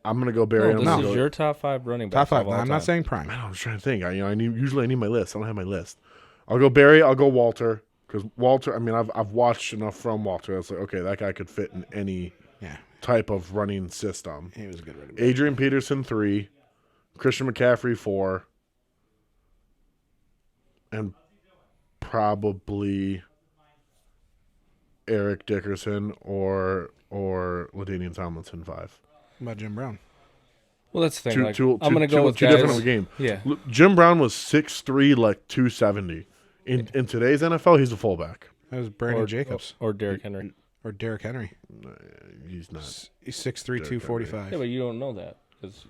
I'm gonna go Barry. No, I'm this gonna is go, your top 5 running Top backs. 5. Of all No, I'm not time. saying prime. I was trying to think. Usually I need my list. I don't have my list. I'll go Barry. I'll go Walter because Walter. I mean, I've watched enough from Walter. I was like, okay, that guy could fit in any Yeah, type of running system. he was a good running back. Adrian Peterson 3, Christian McCaffrey 4, and probably Eric Dickerson or LaDainian Tomlinson 5. What about Jim Brown? Well, that's the thing. Two I'm going to go with two guys. different of a game. Yeah. Jim Brown was 6'3", like 270. In today's NFL, he's a fullback. That was Brandon Jacobs Or Derrick Henry. or Derrick Henry. He's not. He's 6'3", 245. Yeah, but you don't know that because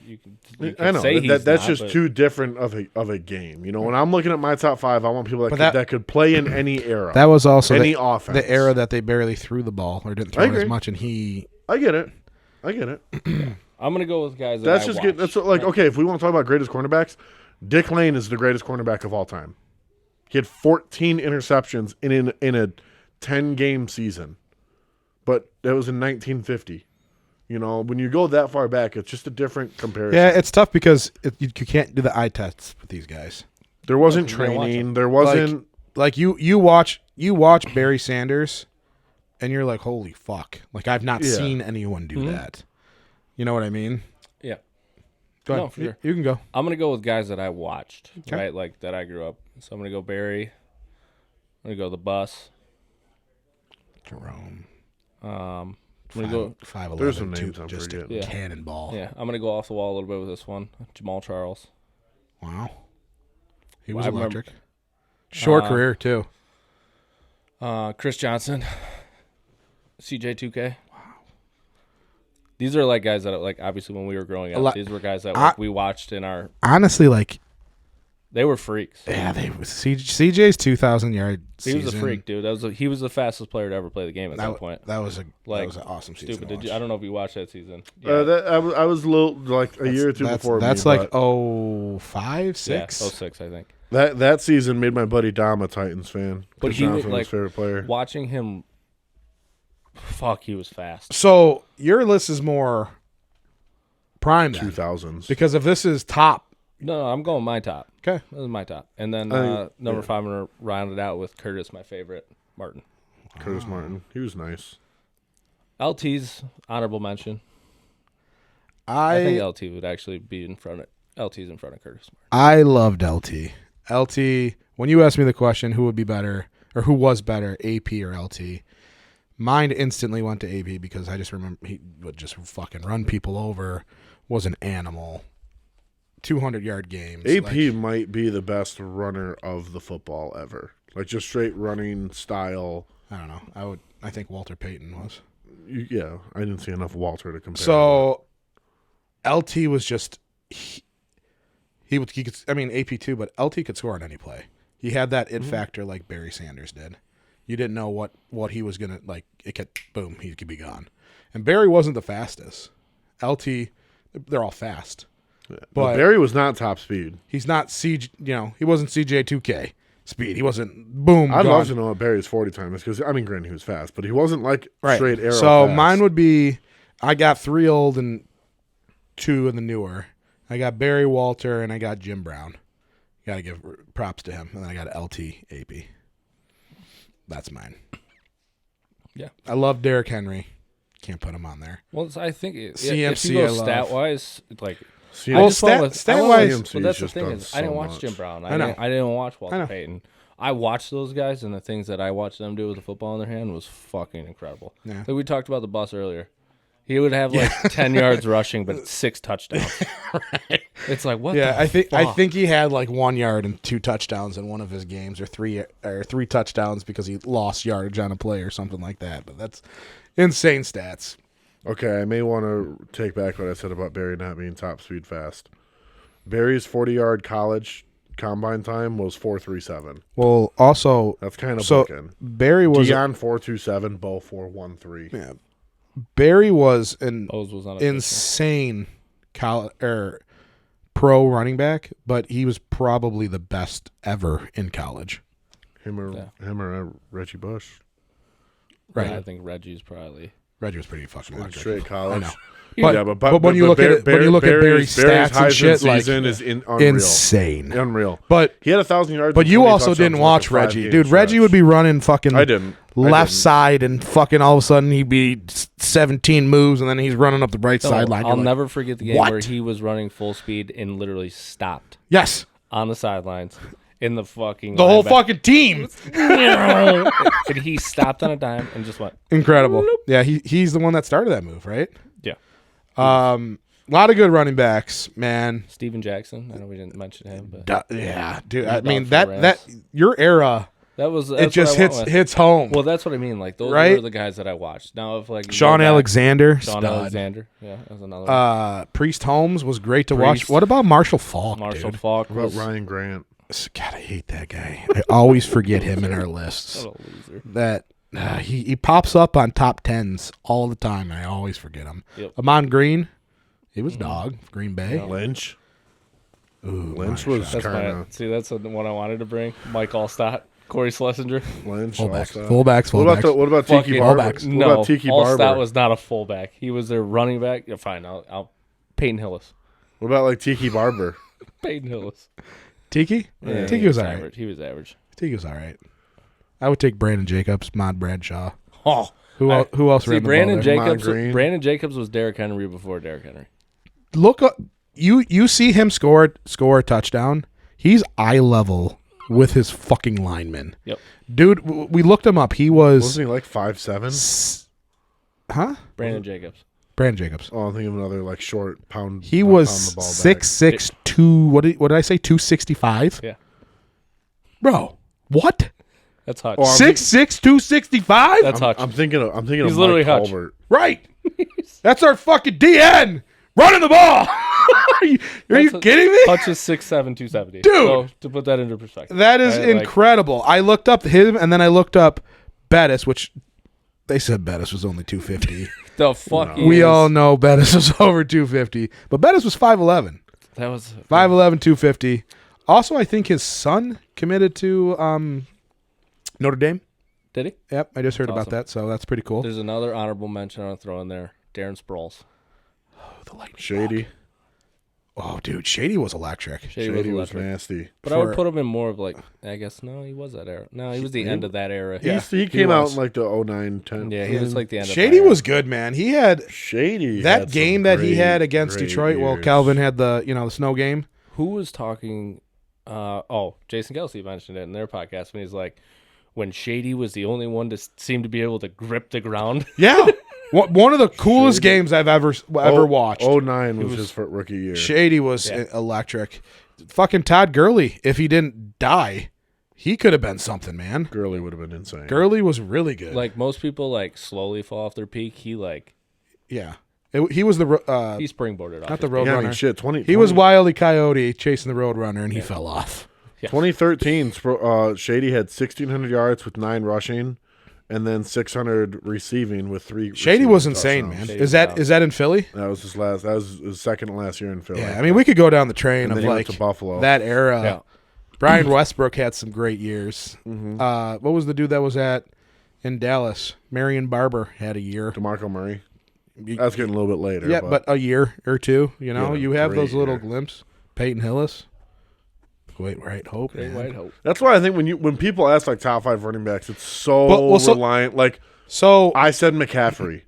you can I know say he's that's not, just but too different of a game. You know, when I'm looking at my top 5, I want people But that could play in any era. That was also any the, offense. the era that they barely threw the ball or didn't I throw it as agree. much, and he. I get it. I get it. I'm going to go with guys that That's I just watch. getting. That's like okay. If we want to talk about greatest cornerbacks, Dick Lane is the greatest cornerback of all time. He had 14 interceptions in a 10-game season. But that was in 1950. You know, when you go that far back, it's just a different comparison. Yeah, it's tough because you can't do the eye tests with these guys. There wasn't you can't watch training. There wasn't. Like you watch Barry Sanders, and you're like, holy fuck! Like I've not seen anyone do that. You know what I mean? Yeah. Go ahead. No, for sure. You can go. I'm gonna go with guys that I watched, right? Like that I grew up. So I'm gonna go Barry. I'm gonna go the Bus. Jerome. I'm gonna go. 5'11". There's some names I'm just forgetting. a cannonball. Yeah, I'm gonna go off the wall a little bit with this one. Jamal Charles. Wow. He was I remember- electric. Short career too. Chris Johnson. CJ2K. Wow. These are like guys that like obviously when we were growing up, these were guys that like, we watched in our. Honestly, like they were freaks. Yeah, they was CJ's 2,000-yard season. He was a freak, dude. He was the fastest player to ever play the game at that point. That was an awesome season. Stupid. I don't know if you watched that season. Yeah. I was a little like a year or two before. That's me, like 05, 6? Yeah, 06, I think. That season made my buddy Dom a Titans fan. But he was like his favorite player. Watching him. Fuck, he was fast. So your list is more prime then, 2000s. because if this is top. No, I'm going my top. Okay. This is my top. And then number 5, I'm going to round it out with Curtis, my favorite, Martin. Curtis Martin. He was nice. LT's honorable mention. I think LT would actually be in front of LT's in front of Curtis Martin. I loved LT. LT, when you asked me the question who would be better or who was better, AP or LT, mine instantly went to AP because I just remember he would just fucking run people over, was an animal. 200-yard games. AP might be the best runner of the football ever. Like just straight running style. I don't know. I think Walter Payton was. Yeah, I didn't see enough Walter to compare. So LT was just he could, I mean AP too, but LT could score on any play. He had that it factor like Barry Sanders did. You didn't know what he was gonna like. It could boom, he could be gone. And Barry wasn't the fastest. LT, they're all fast. Yeah. But Barry was not top speed. He's not he wasn't CJ2K speed. He wasn't boom. I'd gone. love to know what Barry's 40 time is because granted he was fast, but he wasn't like straight arrow. So fast. mine would be I got 3 old and 2 in the newer. I got Barry Walter and I got Jim Brown. Got to give props to him. And then I got LT AP. That's mine. Yeah. I love Derrick Henry. Can't put him on there. Well, I think CMC if you go I love. stat-wise, like Well, stat-wise, but that's the thing is, I didn't watch Jim Brown. I didn't watch Walter Payton. I watched those guys, and the things that I watched them do with the football in their hand was fucking incredible. Yeah. Like we talked about the Bus earlier. He would have like 10 yards rushing, but 6 touchdowns. Right. It's like what? Yeah, the I fuck? think he had like 1 yard and 2 touchdowns in one of his games, or three touchdowns because he lost yardage on a play or something like that. But that's insane stats. Okay, I may want to take back what I said about Barry not being top speed fast. Barry's 40-yard college combine time was 4.37. Well, also That's kind of so booking. Barry was Dion 4.27, Bo 4.13. yeah. Barry was an Bose was unofficial. insane pro running back, but he was probably the best ever in college. Him or Reggie Bush. Right. Yeah, I think Reggie's probably. Reggie was pretty fucking electric. Straight college. I know. But when you look at Barry's stats and shit, like season is unreal. insane. Unreal. But he had 1,000 yards. But and you 20 also touchdowns didn't in watch like a 5 Reggie, game dude. Reggie stretch. would be running fucking I didn't. left side, and fucking all of a sudden he'd be 17 moves, and then he's running up the right sideline. I'll You're like, never forget the game what? where he was running full speed and literally stopped Yes, on the sidelines in the fucking the whole linebacker. fucking team. And he stopped on a dime and just went. Incredible. Yeah, he's the one that started that move, right? Yeah. A lot of good running backs, man. Steven Jackson. I know we didn't mention him, but Yeah, dude. I He's mean about for that your era, that's it just what I went with. hits home. Well, that's what I mean. Like those Right? were the guys that I watched. Now, if like you Sean go back- Alexander, Sean stud. Alexander, yeah, that was another one. Priest Holmes was great to watch. Priest. What about Marshall Falk? Marshall dude? Falk What about was Ryan Grant? God, I hate that guy. I always forget him in our lists. what a loser. That he pops up on top 10s all the time, and I always forget him. Yep. Amon Green, he was dog. Green Bay. Lynch. Lynch was That's kind my of see. That's the one I wanted to bring. Mike Allstott, Corey Schlesinger. Lynch. Fullbacks. What about Tiki Fucking Barber? fullbacks. What No, about Tiki Allstott Barber? was not a fullback. He was their running back. Yeah, fine. I'll Peyton Hillis. What about like Tiki Barber? Peyton Hillis. Tiki? Yeah, Tiki he was all right. average. He was average. Tiki was all right. I would take Brandon Jacobs, Mod Bradshaw. Oh, Who else see, ran the Brandon ball there? Ahman Jacobs. Green. Brandon Jacobs was Derrick Henry before Derrick Henry. Look up, you see him score a touchdown. He's eye level with his fucking lineman. Yep. Dude, we looked him up. He was Wasn't he like 5'7"? huh? Brandon Jacobs. Brandon Jacobs. Oh, I'm thinking of another like short pound. He pound was the ball back. 6'6", 2. What did I say? 265. Yeah, Bro, what? that's Hutch. Oh, I'm 6'6", 265. That's Hutch. I'm thinking of He's Mike literally Hutch. Colbert. Right. That's our fucking DN running the ball. Are you kidding me? Hutch is 6'7", 270. Dude! So, to put that into perspective. That is Right, like- incredible. I looked up him, and then I looked up Bettis, which they said Bettis was only 250. The fuck he We is. all know Bettis was over 250, but Bettis was 5'11", That was 5'11", 250. Also, I think his son committed to Notre Dame. Did he? Yep, I just heard about awesome. that, so that's pretty cool. There's another honorable mention I want to throw in there. Darren Sproles. The lightning Shady. bug. Oh, dude, Shady was electric. Shady Shady was was electric. nasty. But I would put him in more of like, I guess, no, he was that era. No, he was the end of that era. Yeah. He came out was. in like the 09, 10. Yeah, he was like the end Shady of that was good, man. He had Shady. that had game some that he great, had against great Detroit. Well, years. Calvin had the snow game. era. Who was talking? Jason Kelsey mentioned it in their podcast when he's like, when Shady was the only one to seem to be able to grip the ground. Yeah, one of the coolest games I've ever watched. 09 was his rookie year. Shady was Yeah. electric. Fucking Todd Gurley, if he didn't die, he could have been something, man. Gurley would have been insane. Gurley was really good. Like most people, like slowly fall off their peak. He like yeah, he was the he springboarded off. not the his road yeah, I runner. mean, shit. 20, He was Wile E. Coyote chasing the road runner, and he fell off. 2013. Shady had 1,600 yards with 9 rushing, and then 600 receiving with 3. Shady receiving was insane, touchdowns. man. Shady Is was that in Philly? That was his last. That was his second to last year in Philly. Yeah, I mean we could go down the train and of then he like went to Buffalo. that era. Yeah. Brian Westbrook had some great years. Mm-hmm. What was the dude that was in Dallas? Marion Barber had a year. DeMarco Murray. That's getting a little bit later. Yeah, but a year or two. Yeah, You have great those little year. glimpses. Peyton Hillis. Great White Hope. Great man. White Hope. that's why I think when people ask like top 5 running backs, it's so Well, so- reliant. Like So I said, McCaffrey.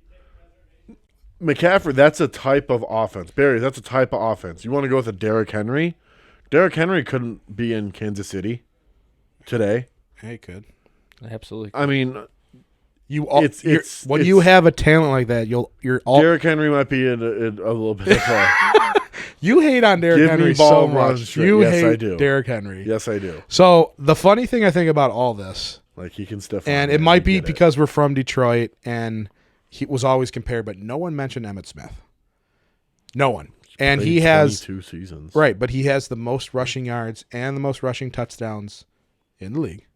That's a type of offense. Barry, that's a type of offense. You want to go with a Derrick Henry? Derrick Henry couldn't be in Kansas City today. hey, could Absolutely. I mean, you? All, It's- when it's- you have a talent like that, you're all Derrick Henry might be in a little bit of a. you hate on Derrick Give me Henry ball so and run much. straight. You Yes, hate I do. Derrick Henry. Yes, I do. So the funny thing I think about all this, Like he can stiff. and arm it might I be get it. because we're from Detroit, and he was always compared, but no one mentioned Emmitt Smith. No one, and Played he has 22 seasons. right, but he has the most rushing yards and the most rushing touchdowns in the league.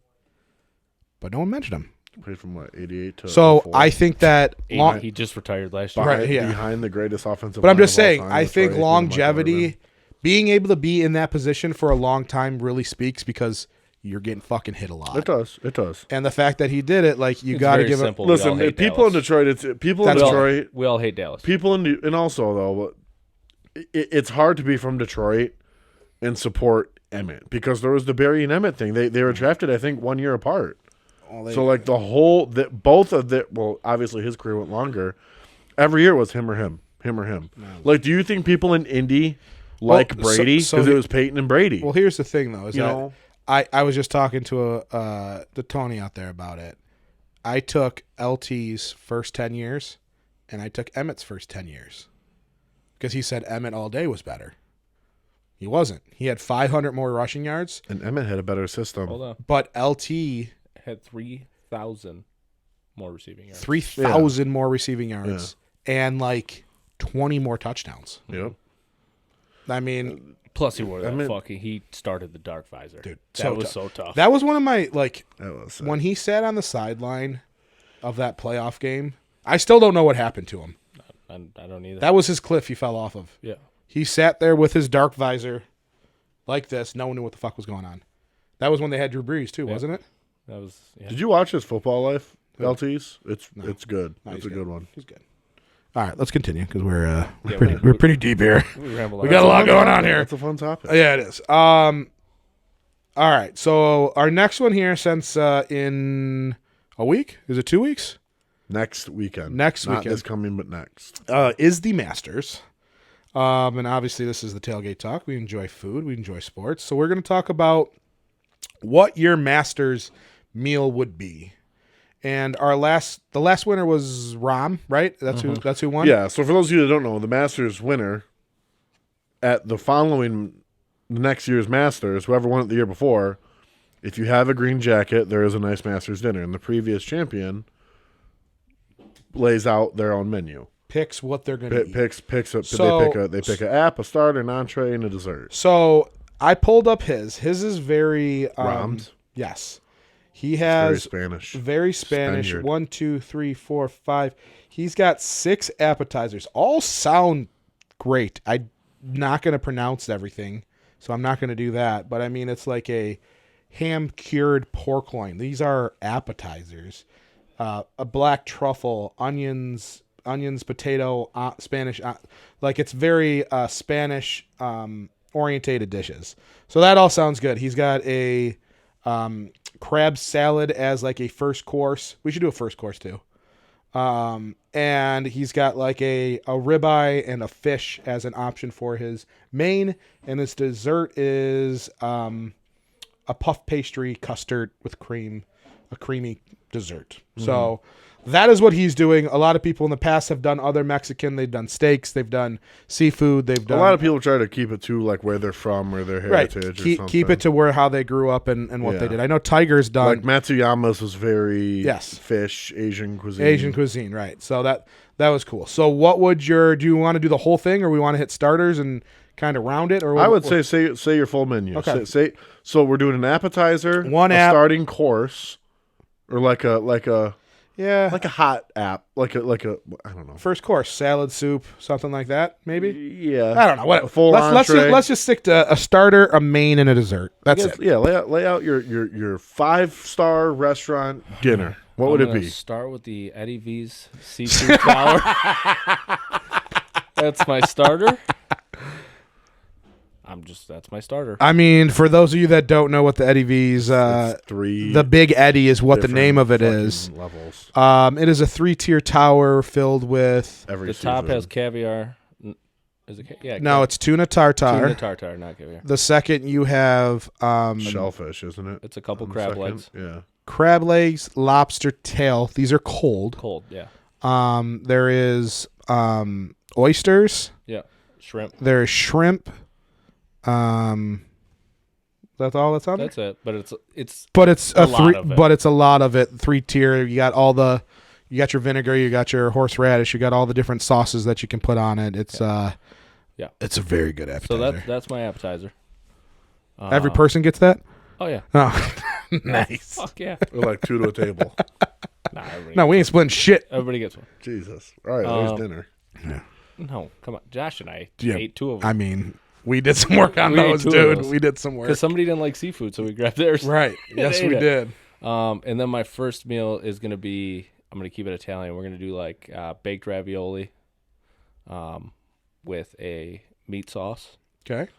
But no one mentioned him. Played from what 88 to. So 04. I think that He just retired last year. behind, right, yeah. behind the greatest offensive. But I'm line just of all saying, time, I that's think right, Mike longevity, Norman. being able to be in that position for a long time really speaks because you're getting fucking hit a lot. It does. It does. And the fact that he did it, like, you It's got to very give him. simple. We all Listen, hate people in Dallas. Detroit. It's people in That's Detroit. We all hate Dallas. People in and also though, it's hard to be from Detroit and support Emmett because there was the Barry and Emmett thing. They were drafted, I think, 1 year apart. So like the whole that both of the well, obviously his career went longer. Every year was him or him. Like, do you think people in Indy like Well, so- Brady so because he- it was Peyton and Brady? Well, here's the thing, though, is You that know? I was just talking to Tony out there about it. I took LT's first 10 years, and I took Emmett's first 10 years because he said Emmett all day was better. He wasn't. He had 500 more rushing yards, And Emmett had a better system. Hold on. but LT Had 3,000 more receiving yards. 3,000 more receiving yards and like 20 more touchdowns. Yep. I mean, Plus, he wore that Emmett- fucking. He started the dark visor. Dude, that so was tough. so tough. that was one of my, like, That was when he sat on the sideline of that playoff game, I still don't know what happened to him. I don't either. That was his cliff he fell off of. yeah. He sat there with his dark visor, like this. No one knew what the fuck was going on. That was when they had Drew Brees too, wasn't it? That was. Yeah. Did you watch his Football Life, LTs? It's good. No, It's a good one. He's good. All right, let's continue because we're we're pretty deep here. We ramble We on. got a lot going on here. It's a fun topic. Yeah, it is. All right, so our next one here, since in a week, is it 2 weeks? Next weekend. Not this coming, but next. Is the Masters. And obviously this is the Tailgate Talk. We enjoy food. We enjoy sports. So we're going to talk about what your Masters meal would be. And the last winner was Rom, right? That's who won? Yeah, so for those of you that don't know, the Masters winner at the next year's Masters, whoever won it the year before, if you have a green jacket, there is a nice Masters dinner. And the previous champion lays out their own menu. Picks what they're going to eat. They pick an app, a starter, an entree, and a dessert. So I pulled up his. His is very Rommed? Yes. He has Very Spanish. Spanish. 1, 2, 3, 4, 5. He's got 6 appetizers. All sound great. I'm not going to pronounce everything, so I'm not going to do that. But I mean, it's like a ham-cured pork loin. These are appetizers. A black truffle, onions, potato, Spanish. Like it's very Spanish orientated dishes. So that all sounds good. He's got a crab salad as like a first course. We should do a first course too. And he's got like a ribeye and a fish as an option for his main. And his dessert is a puff pastry custard with cream, a creamy dessert. Mm-hmm. So that is what he's doing. A lot of people in the past have done other Mexican. They've done steaks. They've done seafood. They've done a lot of people try to keep it to like where they're from or their heritage. Right. Or something. Keep it to how they grew up and what they did. I know Tiger's done like Matsuyama's was very fish, Asian cuisine. Right. So that was cool. So what would do you want to do the whole thing, or we want to hit starters and kind of round it? Or I would say your full menu. Okay. So we're doing an appetizer, starting course, or like a hot app, like a I don't know, first course, salad, soup, something like that, maybe. Yeah, I don't know. What a full entree. Let's just stick to a starter, a main, and a dessert. That's it. Yeah, lay out your 5-star restaurant dinner. What would it be? Start with the Eddie V's seafood flour. That's my starter. That's my starter. I mean, for those of you that don't know what the Eddie V's, the Big Eddie is what the name of it is. Levels. It is a 3-tier tower filled with. The top has caviar. Is it? Yeah. No, it's tuna tartare. Tuna tartare, not caviar. The second you have shellfish, isn't it? It's a couple crab legs. Yeah. Crab legs, lobster tail. These are cold. Cold, yeah. There is oysters. Yeah. Shrimp. There is shrimp. That's all that's on there? That's it. But it's a lot of it. But it's a lot of it. 3-tier. You got you got your vinegar, you got your horseradish, you got all the different sauces that you can put on it. It's it's a very good appetizer. So that's my appetizer. Every person gets that? Oh yeah. Oh, nice. Fuck yeah. We're like 2 to a table. No, we ain't splitting shit. Everybody gets one. Jesus. All right, there's dinner. Yeah. No, come on. Josh and I Yeah. ate 2 of them. I mean, we did some work on those, dude. We did some work. Because somebody didn't like seafood, so we grabbed theirs. Right. Yes, we did. And then my first meal is going to be, I'm going to keep it Italian. We're going to do like baked ravioli with a meat sauce. Okay.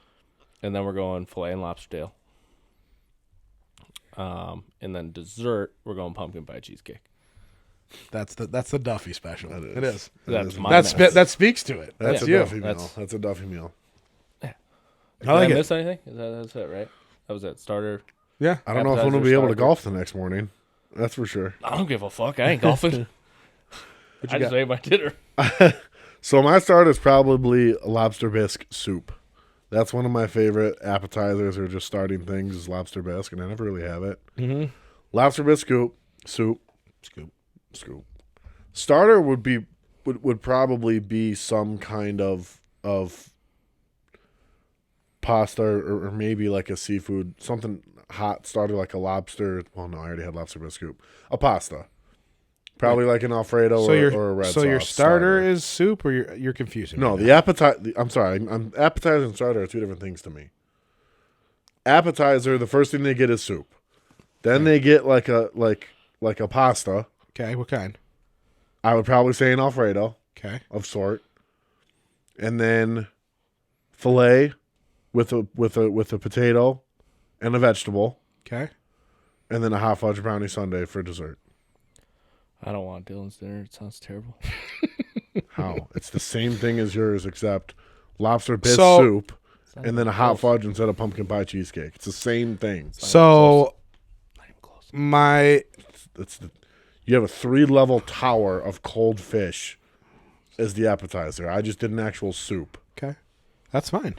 And then we're going filet and lobster tail. And then dessert, we're going pumpkin pie cheesecake. That's the Duffy special. It is. That speaks to it. That's a you. Duffy meal. That's a Duffy meal. Yeah. I like Did I it. miss anything? That's it, right? That was it. Starter. Yeah. I don't know if I'm going to be able to golf the next morning. That's for sure. I don't give a fuck. I ain't golfing. I just ate my dinner. So my start is probably a lobster bisque soup. That's one of my favorite appetizers or just starting things is lobster bisque, and I never really have it. Mm-hmm. Lobster bisque soup. Starter would probably be some kind of pasta or maybe like a seafood, something hot starter like a lobster. Well, no, I already had lobster bisque soup. A pasta. Probably like an Alfredo or a red sauce. So your starter is soup, or you're confusing? No, me the appetizer. I'm sorry. Appetizer and starter are 2 different things to me. appetizer, the first thing they get is soup. Then they get like a pasta. Okay, what kind? I would probably say an Alfredo Okay. of sort. And then filet with a potato and a vegetable. Okay. And then a hot fudge brownie sundae for dessert. I don't want Dylan's dinner. It sounds terrible. How? It's the same thing as yours, except lobster bisque So- soup and then a hot fudge instead of pumpkin pie cheesecake. It's the same thing. So Not even close. You have a 3-level tower of cold fish as the appetizer. I just did an actual soup. okay, that's fine.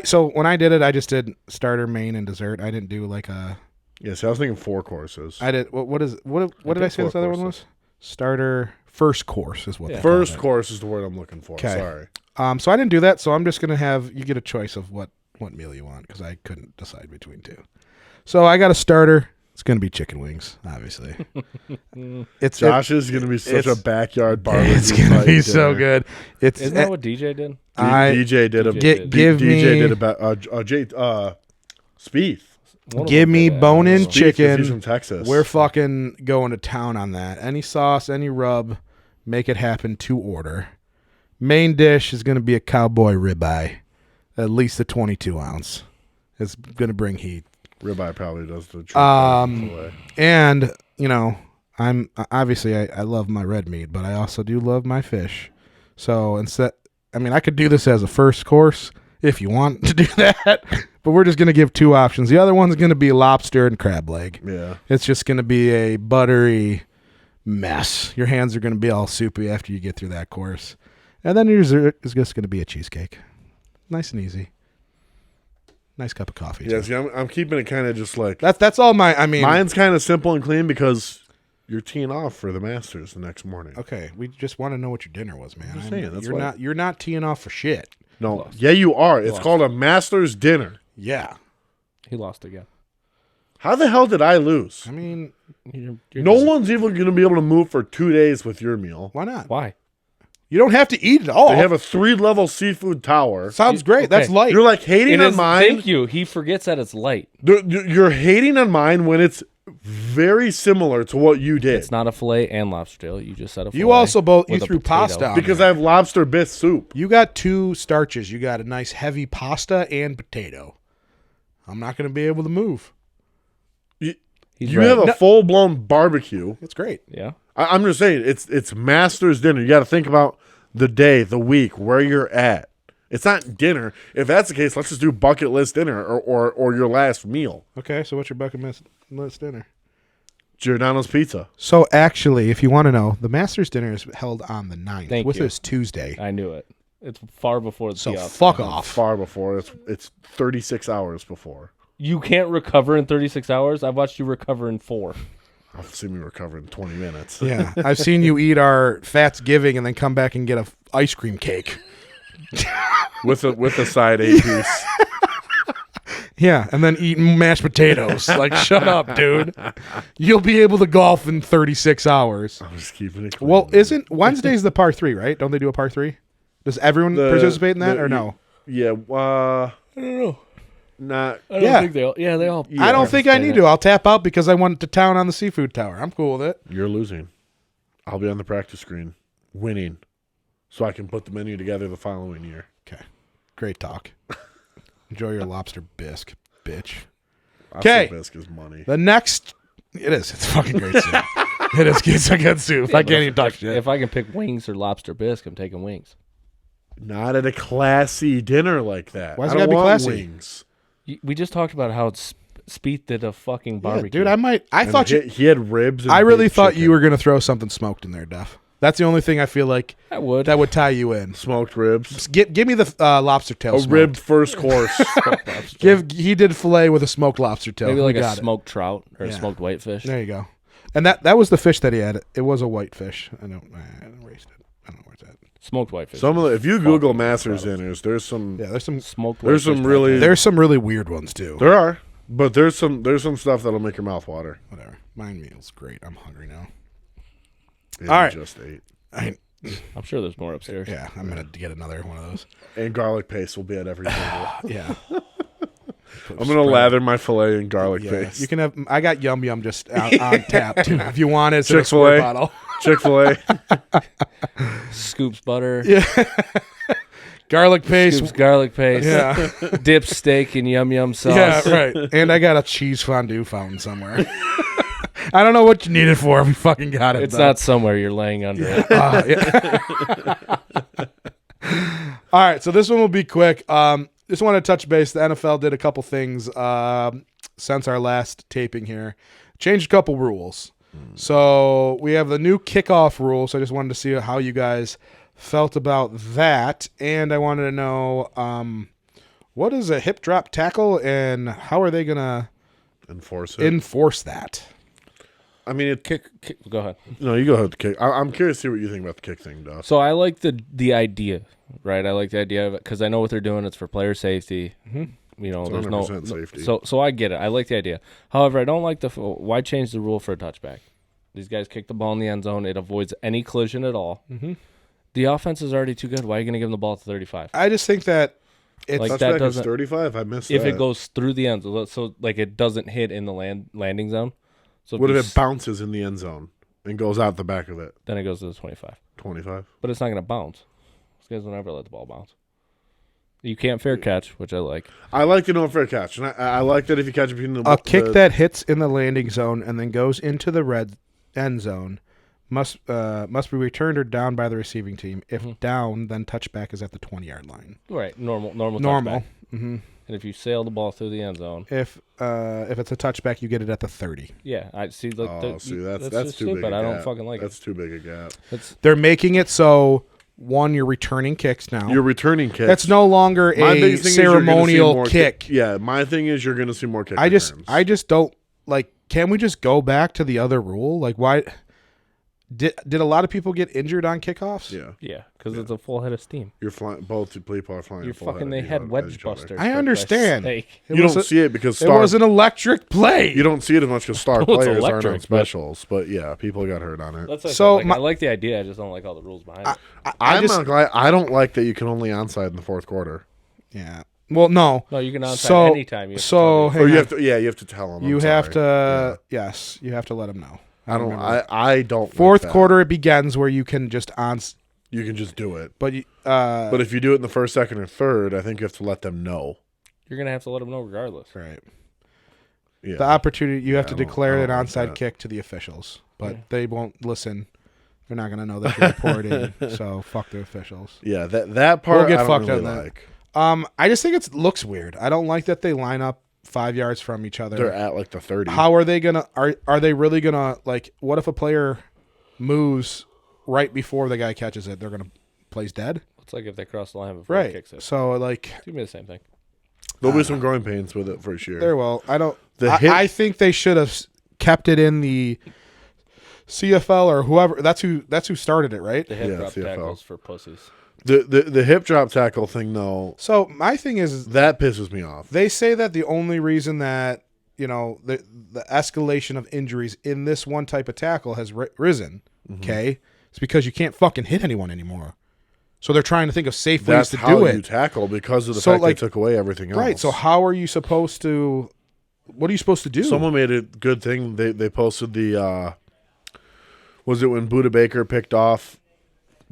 So when I did it, I just did starter, main, and dessert. I didn't do like a. Yes, I was thinking 4 courses. I did. What did I say this 4 other one was? Starter, first course is what. Yeah. They call First it. course is the word I'm looking for. Okay. Sorry. So I didn't do that. So I'm just gonna have you get a choice of what meal you want because I couldn't decide between two. So I got a starter. It's gonna be chicken wings, obviously. Josh is going to be such a it's- barbecue barbecue. It's gonna be type so dinner. good. It's Isn't that what DJ did? DJ did a DJ give DJ me did about Spieth. One of give them me did that. bone-in I don't know. Spieth, 'cause he's chicken. from Texas. We're fucking going to town on that. Any sauce, any rub, make it happen to order. Main dish is going to be a cowboy ribeye, at least a 22 ounce. It's going to bring heat. Ribeye probably does the trick. Um, And, I'm obviously I love my red meat, but I also do love my fish. So I could do this as a first course if you want to do that, but we're just going to give 2 options. The other one's going to be lobster and crab leg. Yeah. It's just going to be a buttery mess. Your hands are going to be all soupy after you get through that course. And then your dessert is just going to be a cheesecake. Nice and easy. Nice cup of coffee. Yeah, too. see, I'm keeping it kind of just like That's all mine's kind of simple and clean because you're teeing off for the Masters the next morning. okay, we just want to know what your dinner was, man. just saying, that's you're why- you're not teeing off for shit. No, Lost. yeah, you are. It's Lost. called a Masters dinner. Yeah. He lost again. How the hell did I lose? I mean, You're No just- one's even going to be able to move for 2 days with your meal. why not? Why? You don't have to eat it all. They have a 3-level seafood tower. Sounds great. That's Okay. light. You're like hating It on is, mine. thank you. He forgets that it's light. You're hating on mine when it's very similar to what you did. It's not a fillet and lobster tail. You just said a fillet. You also you with a threw potato. pasta on because there. I have lobster bisque soup. You got 2 starches. You got a nice heavy pasta and potato. I'm not going to be able to move. He's You right. have a full-blown barbecue. It's great. Yeah. I'm just saying, it's Masters dinner. You got to think about the day, the week, where you're at. It's not dinner. If that's the case, let's just do bucket list dinner or your last meal. Okay, so what's your bucket list dinner? Giordano's Pizza. So actually, if you want to know, the Masters dinner is held on the 9th, Thank which you. is Tuesday. I knew it. It's far before the So tee off. fuck off. Far before. It's 36 hours before. You can't recover in 36 hours. I've watched you recover in 4. I've seen me recover in 20 minutes. Yeah, I've seen you eat our Fatsgiving and then come back and get a ice cream cake. with a side 8-piece. Yeah, and then eat mashed potatoes. Like, shut up, dude. You'll be able to golf in 36 hours. I'm just keeping it clean. Well, isn't Wednesday's the par 3, right? Don't they do a par 3? Does everyone participate in that or no? Yeah, I don't know. not. I don't Yeah. think they all. Yeah, they all. I don't think I need to. I'll tap out because I went to town on the seafood tower. I'm cool with it. You're losing. I'll be on the practice screen, winning, so I can put the menu together the following year. Okay. Great talk. Enjoy your lobster bisque, bitch. Lobster 'Kay. bisque is money. The next... It is. It's fucking great soup. It is. It's a good soup. I can't even talk shit. If I can pick wings or lobster bisque, I'm taking wings. Not at a classy dinner like that. Why's I it don't gotta be want classy? wings. We just talked about how Spieth did a fucking Yeah, barbecue. dude, I And thought you... he had ribs. And I really baked thought chicken. you were going to throw something smoked in there, Duff. That's the only thing I feel like I would. that would tie you in. smoked ribs. Give me the lobster tail A smoked. ribbed first course. He did fillet with a smoked lobster tail. Maybe We like a got it. smoked trout or a Yeah. smoked whitefish. There you go. And that was the fish that he had. It was a white fish. I erased it. I don't know where it's at. Smoked whitefish. Some of the, if you Google Fucking Masters incredible. dinners, there's some. Yeah, there's some Smoked There's whitefish some really- there's some really weird ones too. There are, but there's some stuff that'll make your mouth water. Whatever. Mine meal's great. I'm hungry now. And All right. just ate. I'm sure there's more upstairs. Yeah, I'm gonna get another one of those. And garlic paste will be at every table. Yeah. I'm gonna lather my fillet in garlic paste. You can have. I got Yum Yum just on tap too. If you want it, it's in a Chick-fil-A. square bottle. Chick-fil-A. Scoops butter. Yeah. Garlic paste. Scoops garlic paste. Yeah. Dip steak in yum yum sauce. Yeah, right. And I got a cheese fondue fountain somewhere. I don't know what you need it for. We fucking got it. It's though. not somewhere you're laying under it. Yeah. All right, so this one will be quick. Just want to touch base. The NFL did a couple things since our last taping here. Changed a couple rules. So we have the new kickoff rule. So I just wanted to see how you guys felt about that. And I wanted to know what is a hip drop tackle and how are they going to enforce that? I mean, Kick. Go ahead. No, you go ahead with the kick. I'm curious to see what you think about the kick thing, Duff. So I like the idea, right? I like the idea of it because I know what they're doing. It's for player safety. Mm-hmm. You know, there's 100% safety. So I get it. I like the idea. However, I don't like why change the rule for a touchback? These guys kick the ball in the end zone. It avoids any collision at all. Mm-hmm. The offense is already too good. Why are you going to give them the ball at 35? I just think that it's Like, Touchback that is doesn't- 35. I missed if that. it goes through the end zone, so like it doesn't hit in the landing zone. So What if it bounces in the end zone and goes out the back of it? then it goes to the 25. 25. But it's not going to bounce. These guys don't ever let the ball bounce. You can't fair catch, which I like. I like the no fair catch, and I like that if you catch it between the a kick that hits in the landing zone and then goes into the red end zone must be returned or down by the receiving team. If down, then touchback is at the 20-yard line. Right, normal. Touchback. Mm-hmm. And if you sail the ball through the end zone, If it's a touchback, you get it at the 30. yeah, I see. Look, that's just too big. stupid. A I don't gap. fucking like That's too big a gap. it. They're making it so one, you're returning kicks now. You're returning kicks. That's no longer My a biggest thing is you're gonna see ceremonial more kick. Yeah, my thing is you're going to see more kick I just returns. don't like. Can we just go back to the other rule? Like, why did a lot of people get injured on kickoffs? Yeah. Yeah, because it's a full head of steam. You're flying. Both people are flying. You're full fucking. They head had at wedge each other. busters. I for understand. Christ's sake. It You was don't a- see it because It was an electric play. you don't see it as much because star Well, it's players aren't electric, on specials. But yeah, people got hurt on it. That's what I So said. Like, I like the idea. I just don't like all the rules behind it. I I'm just not glad. I don't like that you can only onside in the fourth quarter. yeah. Well, no. No, you can onside So- anytime. You have to so tell me. hang Or you on. have to. Yeah, you have to tell them. You have to. Yeah. Yes, you have to let them know. I don't. remember. I don't. Fourth like that. quarter it begins where you can just You can just do it. but But if you do it in the first, second, or third, I think you have to let them know. You're gonna have to let them know regardless. right. Yeah. The opportunity you have to I don't- declare I an don't like onside that. kick to the officials, but they won't listen. They're not going to know that you're reporting, so fuck the officials. Yeah, that part We'll get I don't fucked really on that. like. I just think it looks weird. I don't like that they line up 5 yards from each other. They're at like the 30. How are they gonna? Are they really gonna like? What if a player moves right before the guy catches it? They're gonna plays dead, It's like if they cross the line before he right? kicks it. So like, Do me the same thing. There'll be some growing pains with it for sure. very well. I don't. The hit- I think they should have kept it in the CFL or whoever. That's who started it, right? The hip Yeah, drop CFL. tackles for pussies. The hip drop tackle thing though, So my thing is, that pisses me off. they say that the only reason that the escalation of injuries in this one type of tackle has risen, okay, it's because you can't fucking hit anyone anymore. So they're trying to think of safe ways That's to how do you it. tackle because of the So, fact like- they took away everything else. Right. So how are you supposed to? What are you supposed to do? Someone made a good thing. They posted the was it when Buda Baker picked off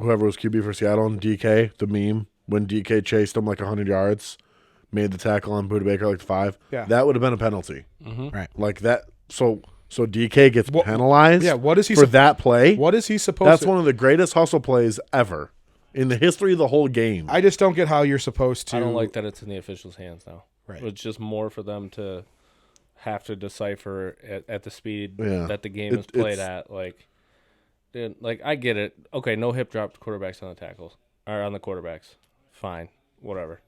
whoever was QB for Seattle and DK, the meme when DK chased him like 100 yards, made the tackle on Buda Baker like 5. Yeah. That would have been a penalty. Right. Like that. So DK gets penalized. Yeah. What is he for that play? What is he supposed? That's to? one of the greatest hustle plays ever in the history of the whole game. I just don't get how you're supposed to. I don't like that it's in the officials' hands now. Right. It's just more for them to have to decipher at the speed Yeah. that the game is played at. Like, dude, like I get it. Okay, no hip drop quarterbacks on the tackles or on the quarterbacks. Fine, whatever.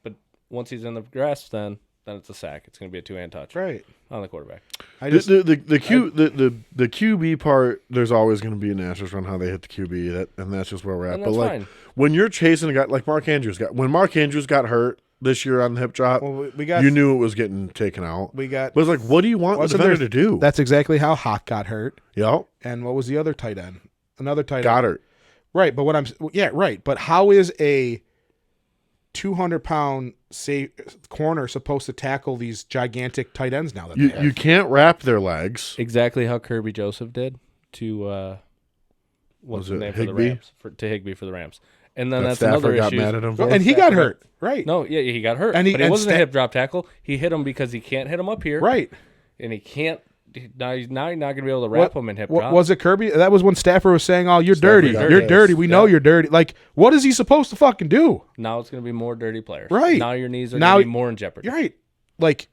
But once he's in the grass, then it's a sack. It's going to be a 2-hand touch Right. on the quarterback. I just. the QB part, there's always going to be an asterisk on how they hit the QB, and that's just where we're at. And But that's like fine. when you're chasing a guy like Mark Andrews when Mark Andrews got hurt this year on the hip drop, well, we got. you knew it was getting taken out. We got. But it's like, what do you want the Wasn't defender there- to do? That's exactly how Hawk got hurt. Yep. And what was the other tight end? Another tight end. Goddard. Right, but right. But how is a 200-pound corner supposed to tackle these gigantic tight ends now? That they have? You can't wrap their legs. Exactly how Kirby Joseph did to what's Was his it name for the Higbee? Rams? To Higbee for the Rams. And then That that's Stafford another got issue. mad at him for. And he got hurt, right? No, yeah, he got hurt. And But he and wasn't a hip drop tackle. He hit him because he can't hit him up here. right. And he can't. Now you're not going to be able to wrap him in hip drop. Was it Kirby? That was when Stafford was saying, "Oh, you're Stafford dirty. got You're pissed. dirty. We know Yeah. you're dirty." Like, what is he supposed to fucking do? Now it's going to be more dirty players. Right. Now your knees are Now- going to be more in jeopardy. You're right. Like,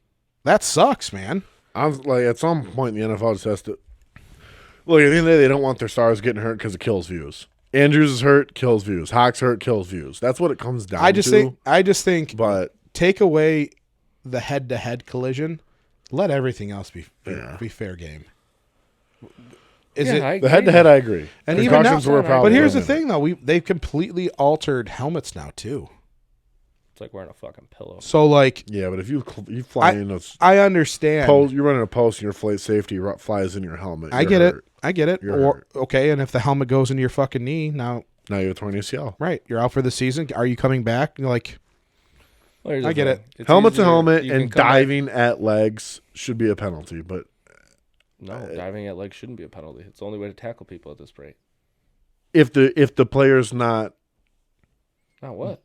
that sucks, man. I was like, at some point, the NFL just has to look. At the end of the day, they don't want their stars getting hurt because it kills views. Andrews is hurt, kills views. Hawk's hurt, kills views. That's what it comes down I just to. think, But take away the head-to-head collision, let everything else be fair game. Is Yeah, it? I the agree. head-to-head, I agree. And even now, Concussions were a problem. but here's the with him. thing, though. They've completely altered helmets now too. It's like wearing a fucking pillow. So, like, Yeah, but if you fly in a I understand. post, you're running a post and your flight safety flies in your helmet. I you're get hurt. it. I get it. You're Or hurt. okay, and if the helmet goes into your fucking knee, now Now you have a torn ACL. right, you're out for the season. Are you coming back? You're like, Well, here's I the get thing. it. It's Helmet's a easier- helmet, you can and come back- diving at legs should be a penalty. But No, diving at legs shouldn't be a penalty. It's the only way to tackle people at this rate. if the player's not, Not what?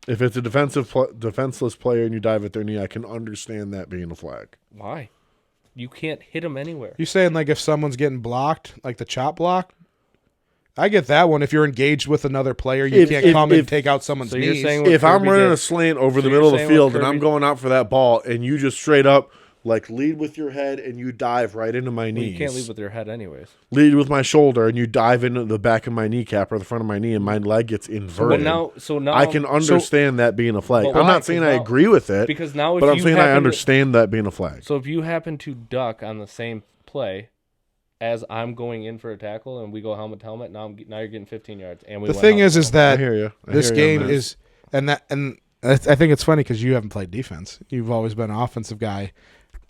if it's a defenseless player and you dive at their knee, I can understand that being a flag. Why? You can't hit them anywhere. you saying like if someone's getting blocked, like the chop block? I get that one. If you're engaged with another player, you can't come and take out someone's So you're knees. saying what If I'm Kirby running did- a slant over So the you're middle of the saying what field and Kirby- I'm going out for that ball, and you just straight up like lead with your head and you dive right into my Well, knees. you can't lead with your head anyways. Lead with my shoulder and you dive into the back of my kneecap or the front of my knee, and my leg gets But inverted. so now I can understand that being a flag. But I'm why? not saying 'Cause I now- agree with it, because now if but I'm you saying I happen to- understand that being a flag. So if you happen to duck on the same play as I'm going in for a tackle and we go helmet to helmet, now you're getting 15 yards. And we The went thing helmet is to that I hear you. I this hear you on game that. is, and I think it's funny because you haven't played defense. You've always been an offensive guy.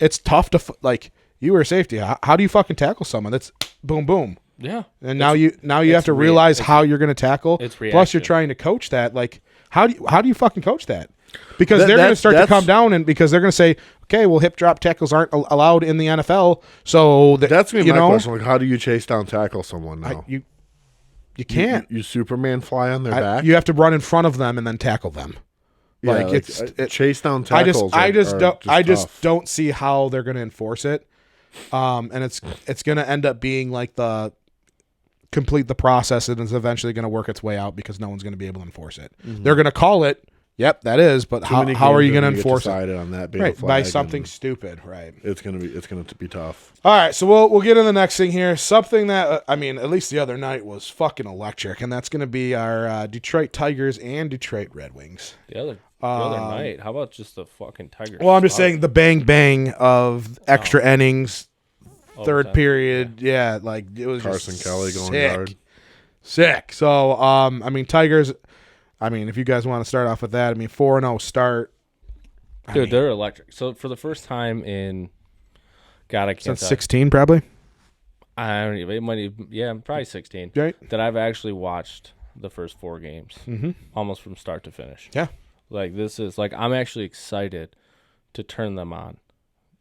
It's tough to like. You were a safety. How do you fucking tackle someone? That's boom, boom. Yeah. And now you have to rea- realize it's- how you're going to tackle. it's Plus, you're reaction. trying to coach that. Like, how do you fucking coach that? Because That- they're going to that's- start to that's- come down, and because they're going to say, okay, well, hip drop tackles aren't allowed in the NFL. So That's gonna be you my know, question. Like, how do you chase down tackle someone now? you can't. You Superman fly on their back. You have to run in front of them and then tackle them. Yeah, like, it's chase down I tackles. just don't see how they're going to enforce it. And it's going to end up being like complete the process, and it's eventually going to work its way out because no one's going to be able to enforce it. They're going to call it. Yep, that is. But how are you going to enforce it? On that being a Right, flag by and something stupid. Right. It's gonna be tough. All right, so we'll get in the next thing here. Something that at least the other night was fucking electric, and that's going to be our Detroit Tigers and Detroit Red Wings. The other night. How about just the fucking Tigers? Well, I'm just saying the bang bang of extra innings, third Overtime. period. Yeah, like it was Carson just Kelly going sick. yard. Sick. So, Tigers. If you guys want to start off with that, 4-0 start. Dude, they're electric. So for the first time in, God, I can't Since tell. 16, probably. I don't even. It might even, yeah, probably 16. Right. That I've actually watched the first 4 games, almost from start to finish. Yeah. Like this is like I'm actually excited to turn them on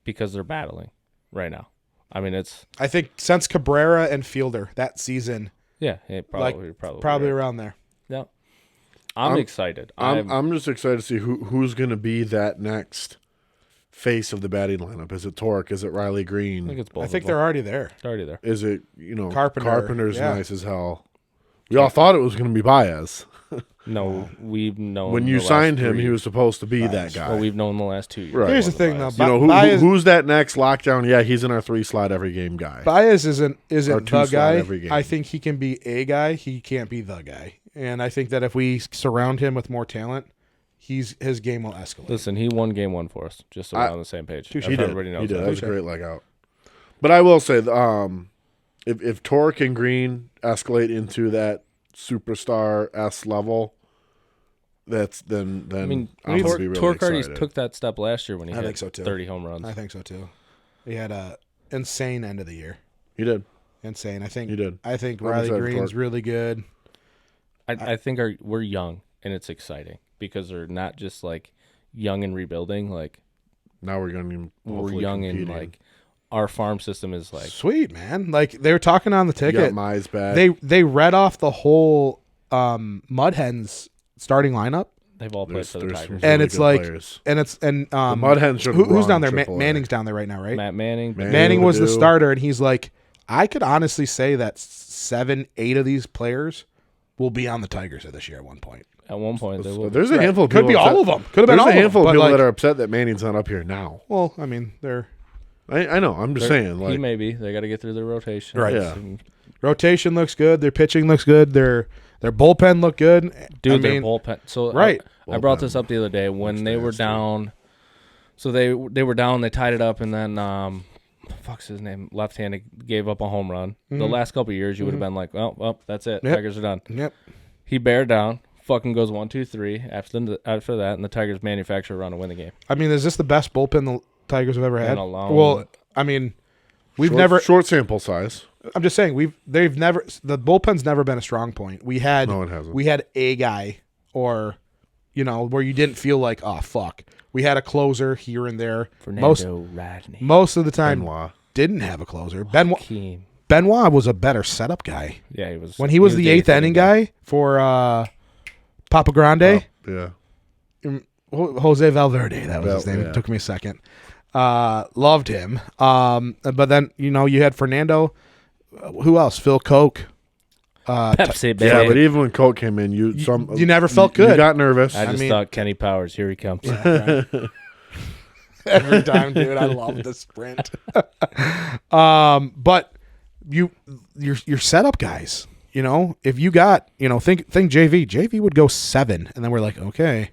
because they're battling right now. It's I think since Cabrera and Fielder that season, yeah, probably probably around there. Yeah. I'm excited. I'm just excited to see who's going to be that next face of the batting lineup. Is it Torque? Is it Riley Green? I think it's both. I think of they're them. already there. They're already there. Is it Carpenter. Carpenter's Yeah. nice as hell. We all thought it was going to be Baez. No, we've known When you the last signed him, 3 he was supposed to be that guy. Well, we've known the last 2 years. Right. Here's the Wasn't thing, Baez. though. Baez, who's that next lockdown? Yeah, he's in our 3 slot every game guy. Baez isn't Or 2 the slot guy. every game. I think he can be a guy. He can't be the guy. And I think that if we surround him with more talent, his game will escalate. Listen, he won game 1 for us, just so we're on the same page. He If did. everybody knows He did. that. That was a great leg out. But I will say, if Torque and Green escalate into that superstar S level, then I'm gonna be really Torque already excited. took that step last year when he I hit think so, too. 30 home runs. I think so too. He had a insane end of the year. He did. Insane. I think He did. I think I'm Riley excited for Green's Torque. really good. I think we're young and it's exciting because they're not just like young and rebuilding. Like Now we're going to we're young and like our farm system is like Sweet, man. Like they were talking on the you got ticket. Mize back. They read off the whole Mud Hens starting lineup, they've all played for the there's Tigers. some- and really it's good like, players. and it's and the Mud Hens should who's run down there? AAA. Manning's down there right now, right? Matt Manning. Manning was the Purdue. starter, and he's like, I could honestly say that 7, 8 of these players will be on the Tigers this year at one point. At one point, they will. There's a Right. handful of Could people be upset- all of them. Could have been There's all a of them, handful of but, people like- that are upset that Manning's not up here now. Well, I mean, they're I know. I'm just saying. He Like, may be. They got to get through their rotation. Right. Yeah. rotation looks good. Their pitching looks good. Their bullpen look good. Dude, I their mean, bullpen. So right. I brought Bullpen this up the other day when looks they were nasty. down. So they were down. They tied it up, and then fuck's his name, left-handed, gave up a home run. The last couple of years, you would have been like, well, that's it. Yep. Tigers are done. Yep. He bared down. Fucking goes 1, 2, 3 after that, and the Tigers manufacture a run to win the game. I mean, is this the best bullpen the Tigers have ever had? a long- Well, I mean, we've never. short sample size. I'm just saying they've never. The bullpen's never been a strong point. We had No, it hasn't. We had a guy, or where you didn't feel like, oh fuck. We had a closer here and there. Fernando Rodney. Most of the time, Benoit. didn't have a closer. Benoit Keem. was a better setup guy. Yeah, he was. When he was the eighth inning guy for Papa Grande, Yeah. Jose Valverde, that was his name. Yeah. It took me a second. Loved him. But then, you had Fernando. Who else? Phil Koch. Pepsi, baby. Yeah, but even when Colt came in, you never felt good. You got nervous. I just mean- thought Kenny Powers. Here he comes. Every time, dude. I love the sprint. But your setup guys, if you got, think JV. JV would go 7, and then we're like, okay,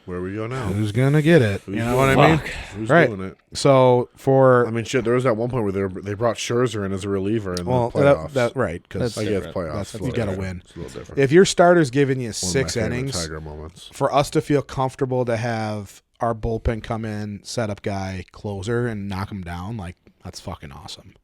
Where we go now? who's gonna get it? You know what I mean? Who's Right. doing it? So for I mean, shit. There was that one point where they brought Scherzer in as a reliever in well, the playoffs. that right, because That's I guess different. playoffs. That's- a you little gotta different. win. It's a little different. if your starter's giving you One of my 6 favorite innings, Tiger moments. for us to feel comfortable to have our bullpen come in, setup guy, closer, and knock him down, like that's fucking awesome.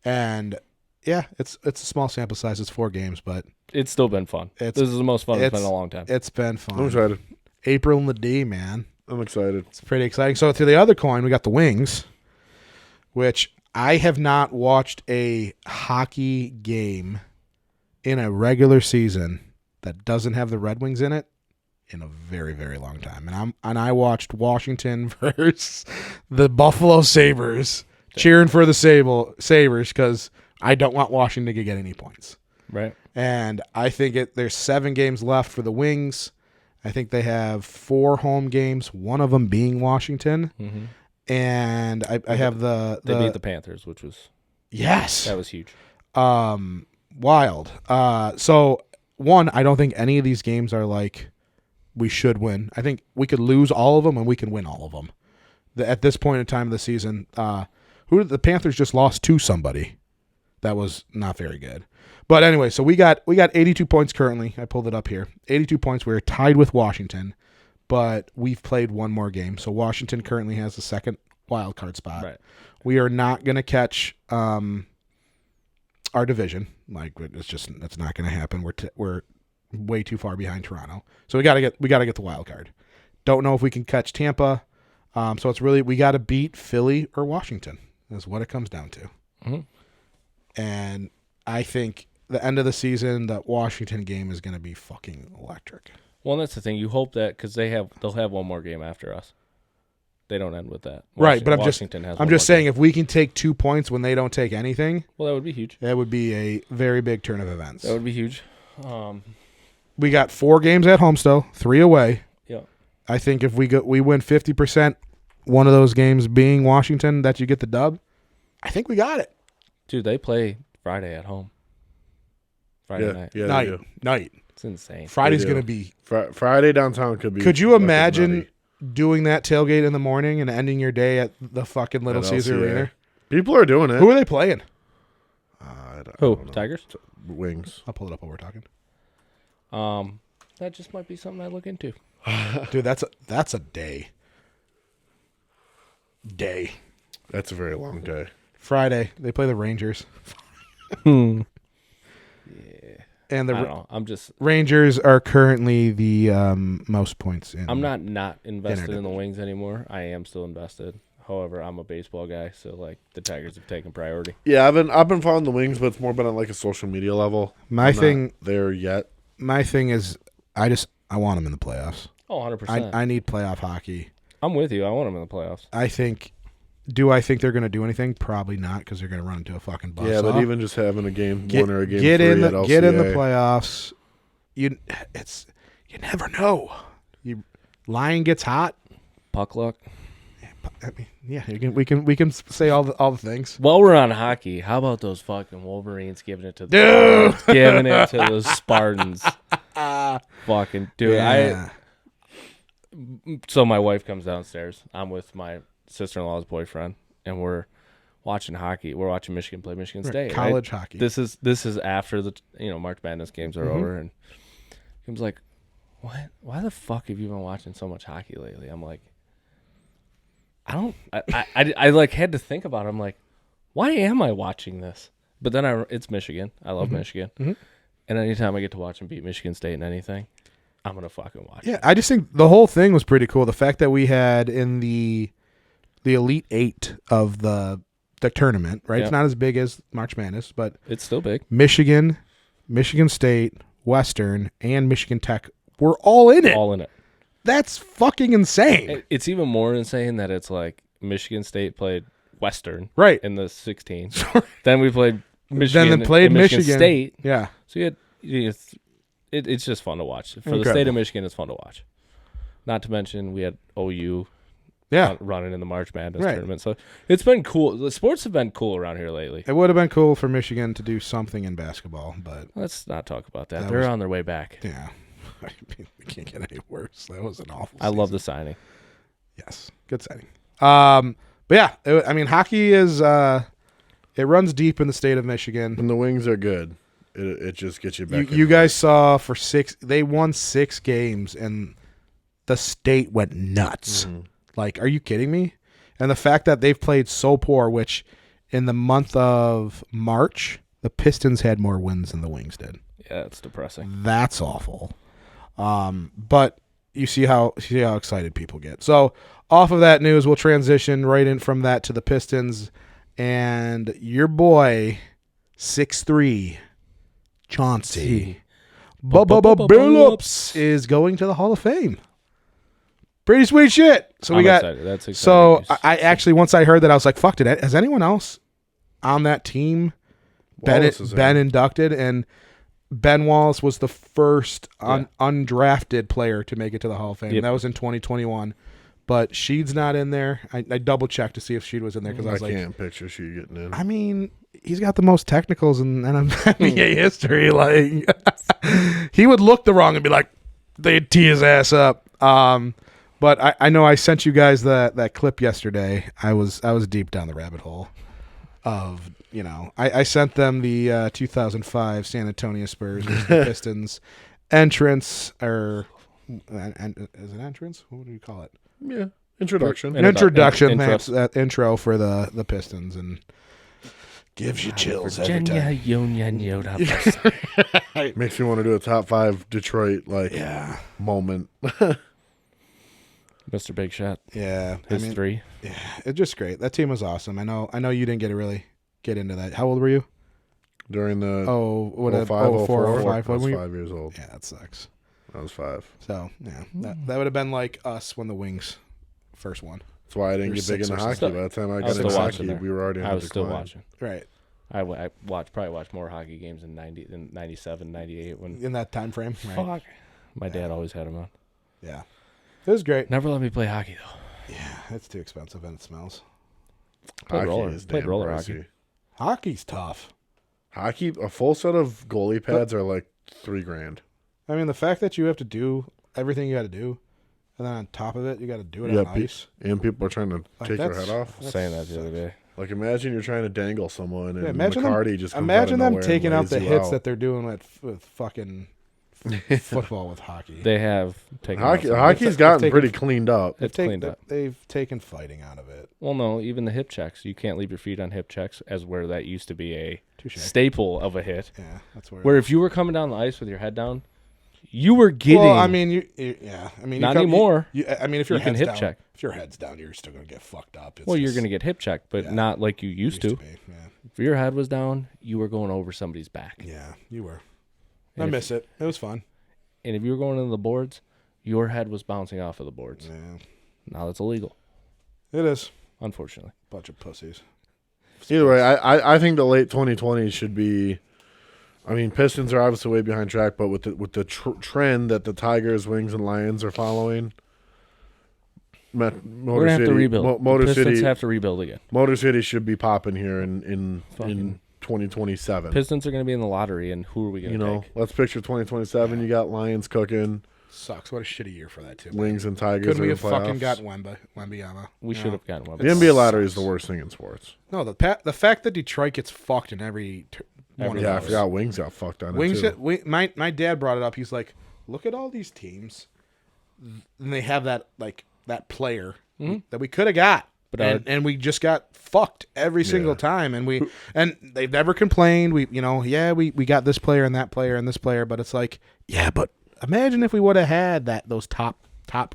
And yeah, it's a small sample size. It's 4 games, but It's still been fun. It's- This is the most fun it's been it's- in a long time. it's been I'm fun. excited. April in the D, man. I'm excited. It's pretty exciting. So to the other coin, we got the Wings, which I have not watched a hockey game in a regular season that doesn't have the Red Wings in it in a very, very long time. And I watched Washington versus the Buffalo Sabres, cheering for the Sabres because I don't want Washington to get any points. Right. And I think there's 7 games left for the Wings. I think they have 4 home games, one of them being Washington. Mm-hmm. And I have They beat the Panthers, which was yes, that was huge. wild. So one, I don't think any of these games are like we should win. I think we could lose all of them and we can win all of them. At this point in time of the season, the Panthers just lost to somebody that was not very good. But anyway, so we got 82 points currently. I pulled it up here. 82 points. We're tied with Washington, but we've played one more game. So Washington currently has the second wild card spot. Right. We are not going to catch our division. Like that's not going to happen. We're way too far behind Toronto. So we got to get the wild card. Don't know if we can catch Tampa. So it's really we got to beat Philly or Washington. Is what it comes down to. Mm-hmm. And I think the end of the season, that Washington game is going to be fucking electric. Well, that's the thing. You hope that because they'll have one more game after us. They don't end with that, Right? But Washington has. I'm just saying, if we can take 2 points when they don't take anything, Well, that would be huge. that would be a very big turn of events. That would be huge. We got 4 games at home still, 3 away. Yeah. I think if we win 50%, one of those games being Washington, that you get the dub. I think we got it. Dude, they play Friday at home. Friday night. Yeah, they do. Night. It's insane. Friday's They do. going to be. Friday downtown could be. Could you fucking imagine nutty. doing that tailgate in the morning and ending your day at the fucking Little At Caesar LCA. Arena? People are doing it. Who are they playing? I Who? don't know. Tigers? Wings. I'll pull it up while we're talking. That just might be something I look into. Dude, that's a day. That's a very long day. Friday, they play the Rangers. Yeah. And I the don't know. I'm just. Rangers are currently the most points in. I'm not invested in the division. Wings anymore. I am still invested. However, I'm a baseball guy, so like the Tigers have taken priority. Yeah, I've been following the Wings, but it's more been on like a social media level. My I'm thing not there yet. My thing is, I want them in the playoffs. Oh, 100%. I need playoff hockey. I'm with you. I want them in the playoffs. Do I think they're going to do anything? Probably not, because they're going to run into a fucking buzzsaw. Yeah, but even just having a game one or a game get three in at the LCA. get in the playoffs. You never know. Lion gets hot. Puck luck. I mean, yeah, we can say all the things. While we're on hockey, how about those fucking Wolverines giving it to the Dude! Spartans? Giving it to those Spartans. Fucking dude. Yeah. So my wife comes downstairs. I'm with my sister-in-law's boyfriend, and we're watching hockey. We're watching Michigan play Michigan State. College right? hockey. This is after the March Madness games are over, and he was like, "What? Why the fuck have you been watching so much hockey lately?" I'm like, I like had to think about it. I'm like, why am I watching this? But then it's Michigan. I love Michigan. Mm-hmm. And anytime I get to watch them beat Michigan State in anything, I'm going to fucking watch Yeah, it. I just think the whole thing was pretty cool. The fact that we had in the Elite Eight of the tournament, right? Yeah. It's not as big as March Madness, but It's still big. Michigan, Michigan State, Western, and Michigan Tech were all in it. All in it. That's fucking insane. It's even more insane that it's like Michigan State played Western Right. in the 16. Then we played Michigan. Then they played and Michigan State. Yeah. So it's just fun to watch. For the Incredible. state of Michigan, it's fun to watch. Not to mention we had OU Yeah. running in the March Madness Right. tournament. So it's been cool. The sports have been cool around here lately. It would have been cool for Michigan to do something in basketball, but Let's not talk about that. That They're was- on their way back. yeah. I mean, we can't get any worse. That was an awful I love season. the signing. Yes. Good setting. But yeah, I mean, hockey is it runs deep in the state of Michigan. When the Wings are good, it just gets you back. You guys saw they won 6 games and the state went nuts. Mm-hmm. Like, are you kidding me? And the fact that they've played so poor, which in the month of March, the Pistons had more wins than the Wings did. Yeah, it's depressing. That's awful. But you see how excited people get. So off of that news, we'll transition right in from that to the Pistons, and your boy 6'3" Chauncey Billups is going to the Hall of Fame. Pretty sweet shit. So I'm excited. That's exciting. So I actually, once I heard that, I was like, fuck, has anyone else on that team Wallace is in. been inducted? And Ben Wallace was the first undrafted player to make it to the Hall of Fame. Yep. That was in 2021. But Sheed's not in there. I double checked to see if Sheed was in there because I I was like, can't picture she getting in. I mean, he's got the most technicals in NBA history. Like, he would look the wrong and be like, they'd tee his ass up. But I know I sent you guys that clip yesterday. I was deep down the rabbit hole of, I sent them the 2005 San Antonio Spurs versus the Pistons entrance, or is it entrance? What do you call it? Yeah, introduction. And- Introduction. intro. Thanks. That intro for the Pistons, and gives you chills every Virginia time. Union Yoda. Makes me want to do a top 5 Detroit Yeah. moment. Mr. Big Shot. Yeah. His 3. Yeah, it's just great. That team was awesome. I know you didn't get to really get into that. How old were you? During the 05, 04, 04, 05. I was When were you? 5 years old. Yeah, that sucks. I was 5. So, yeah, that would have been like us when the Wings first won. That's why I didn't You're get big 6 into or hockey. something. By the time I I got was into still hockey, watching there. we were already on I the was still decline. watching. Right. I probably watched more hockey games in 97, 98 when In that time frame. Right. fuck. My dad always had him on. Yeah. It was great. Never let me play hockey though. Yeah, it's too expensive and it smells. Played Damn roller pricey. hockey. Hockey's tough. Hockey, a full set of goalie pads are like $3,000. I mean, the fact that you have to do everything you got to do, and then on top of it, you got to do it on ice. And people are trying to Like, take their that's- head off. I was saying that the other day. Like, imagine you're trying to dangle someone, and Yeah, imagine McCarty just comes Imagine out them of nowhere taking and out lays the you hits out. that they're doing with fucking football with hockey. They have taken out some- Hockey's gotten pretty cleaned up. It's cleaned up. They've taken fighting out of it. Well, no, even the hip checks. You can't leave your feet on hip checks, as where that used to be a Touche. staple of a hit. Yeah, that's Where if you were coming down the ice with your head down, you were getting. Well, I mean, yeah. I mean, not anymore. I mean, if your You can head's hip down, check. if your head's down, you're still gonna get fucked up. It's Well, you're just- going to get hip checked, but Yeah. not like you used to. be, yeah. If your head was down, you were going over somebody's back. Yeah, you were. And I if- miss it. It was fun. And if you were going into the boards, your head was bouncing off of the boards. Yeah, Now that's illegal, it is. unfortunately. Bunch of pussies. Either way, I think the late 2020s should be. I mean, Pistons are obviously way behind track, but with the trend that the Tigers, Wings, and Lions are following, We're going to have to rebuild. Motor the Pistons City, have to rebuild again. Motor City should be popping here in Fucking- 2027. Pistons are going to be in the lottery, and who are we going You to know, take? let's picture 2027. You got Lions cooking, Sucks. What a shitty year for that too. Wings and Tigers. Couldn't are we in have the fucking playoffs. got Wembanyama? We You should know? have gotten one. The NBA lottery is sucks. the worst thing in sports. No, the fact that Detroit gets fucked in every one of Yeah, I those. forgot Wings got fucked on Wings. it too. My dad brought it up. He's like, look at all these teams, and they have that player that we could have got, But and we just got fucked every single time. And they've never complained. We got this player and that player and this player, but it's like, yeah, but imagine if we would have had those top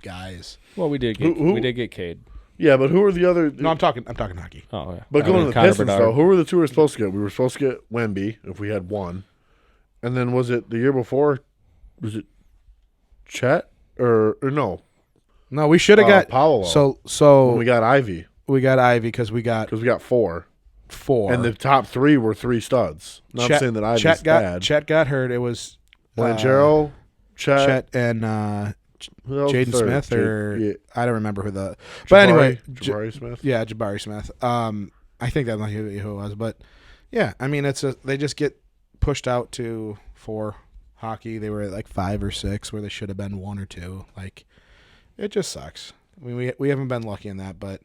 guys. Well, we did get Cade. Yeah, but who are the other? No, I'm talking hockey. Oh, yeah. But I going mean, to the Connor Pistons, Bedard. though, who were the two we were supposed to get? We were supposed to get Wemby if we had one. And then was it the year before? Was it Chet? Or no? No, we should have got Paolo. So When we got Ivy. we got Ivy because we got Because we got four. And the the top three were three studs. Not saying that Ivy's bad. Chet got hurt. It was Blanchero, Chet, Chet and who else Jaden third? Smith, or Yeah, I don't remember who the. But anyway, Jabari Smith. yeah, Jabari Smith. I think that might be who it was, but yeah, I mean, they just get pushed out to 4 hockey. They were at like 5 or 6 where they should have been 1 or 2. Like, it just sucks. I mean, we haven't been lucky in that, but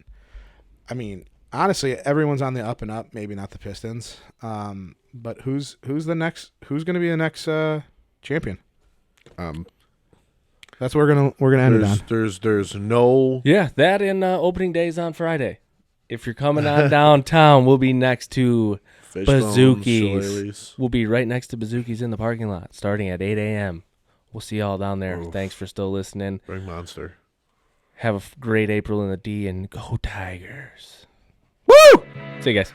I mean, honestly, everyone's on the up and up. Maybe not the Pistons, but who's the next? Who's going to be the next champion? That's what we're gonna end it on. There's no. Yeah, that and opening days on Friday. If you're coming on downtown, we'll be next to Fishbones, Bazooki's. shillelaghs. We'll be right next to Bazooki's in the parking lot, starting at 8 a.m. We'll see y'all down there. Oof. Thanks for still listening. Bring Monster. Have a great April in the D, and go Tigers. Woo! See you guys.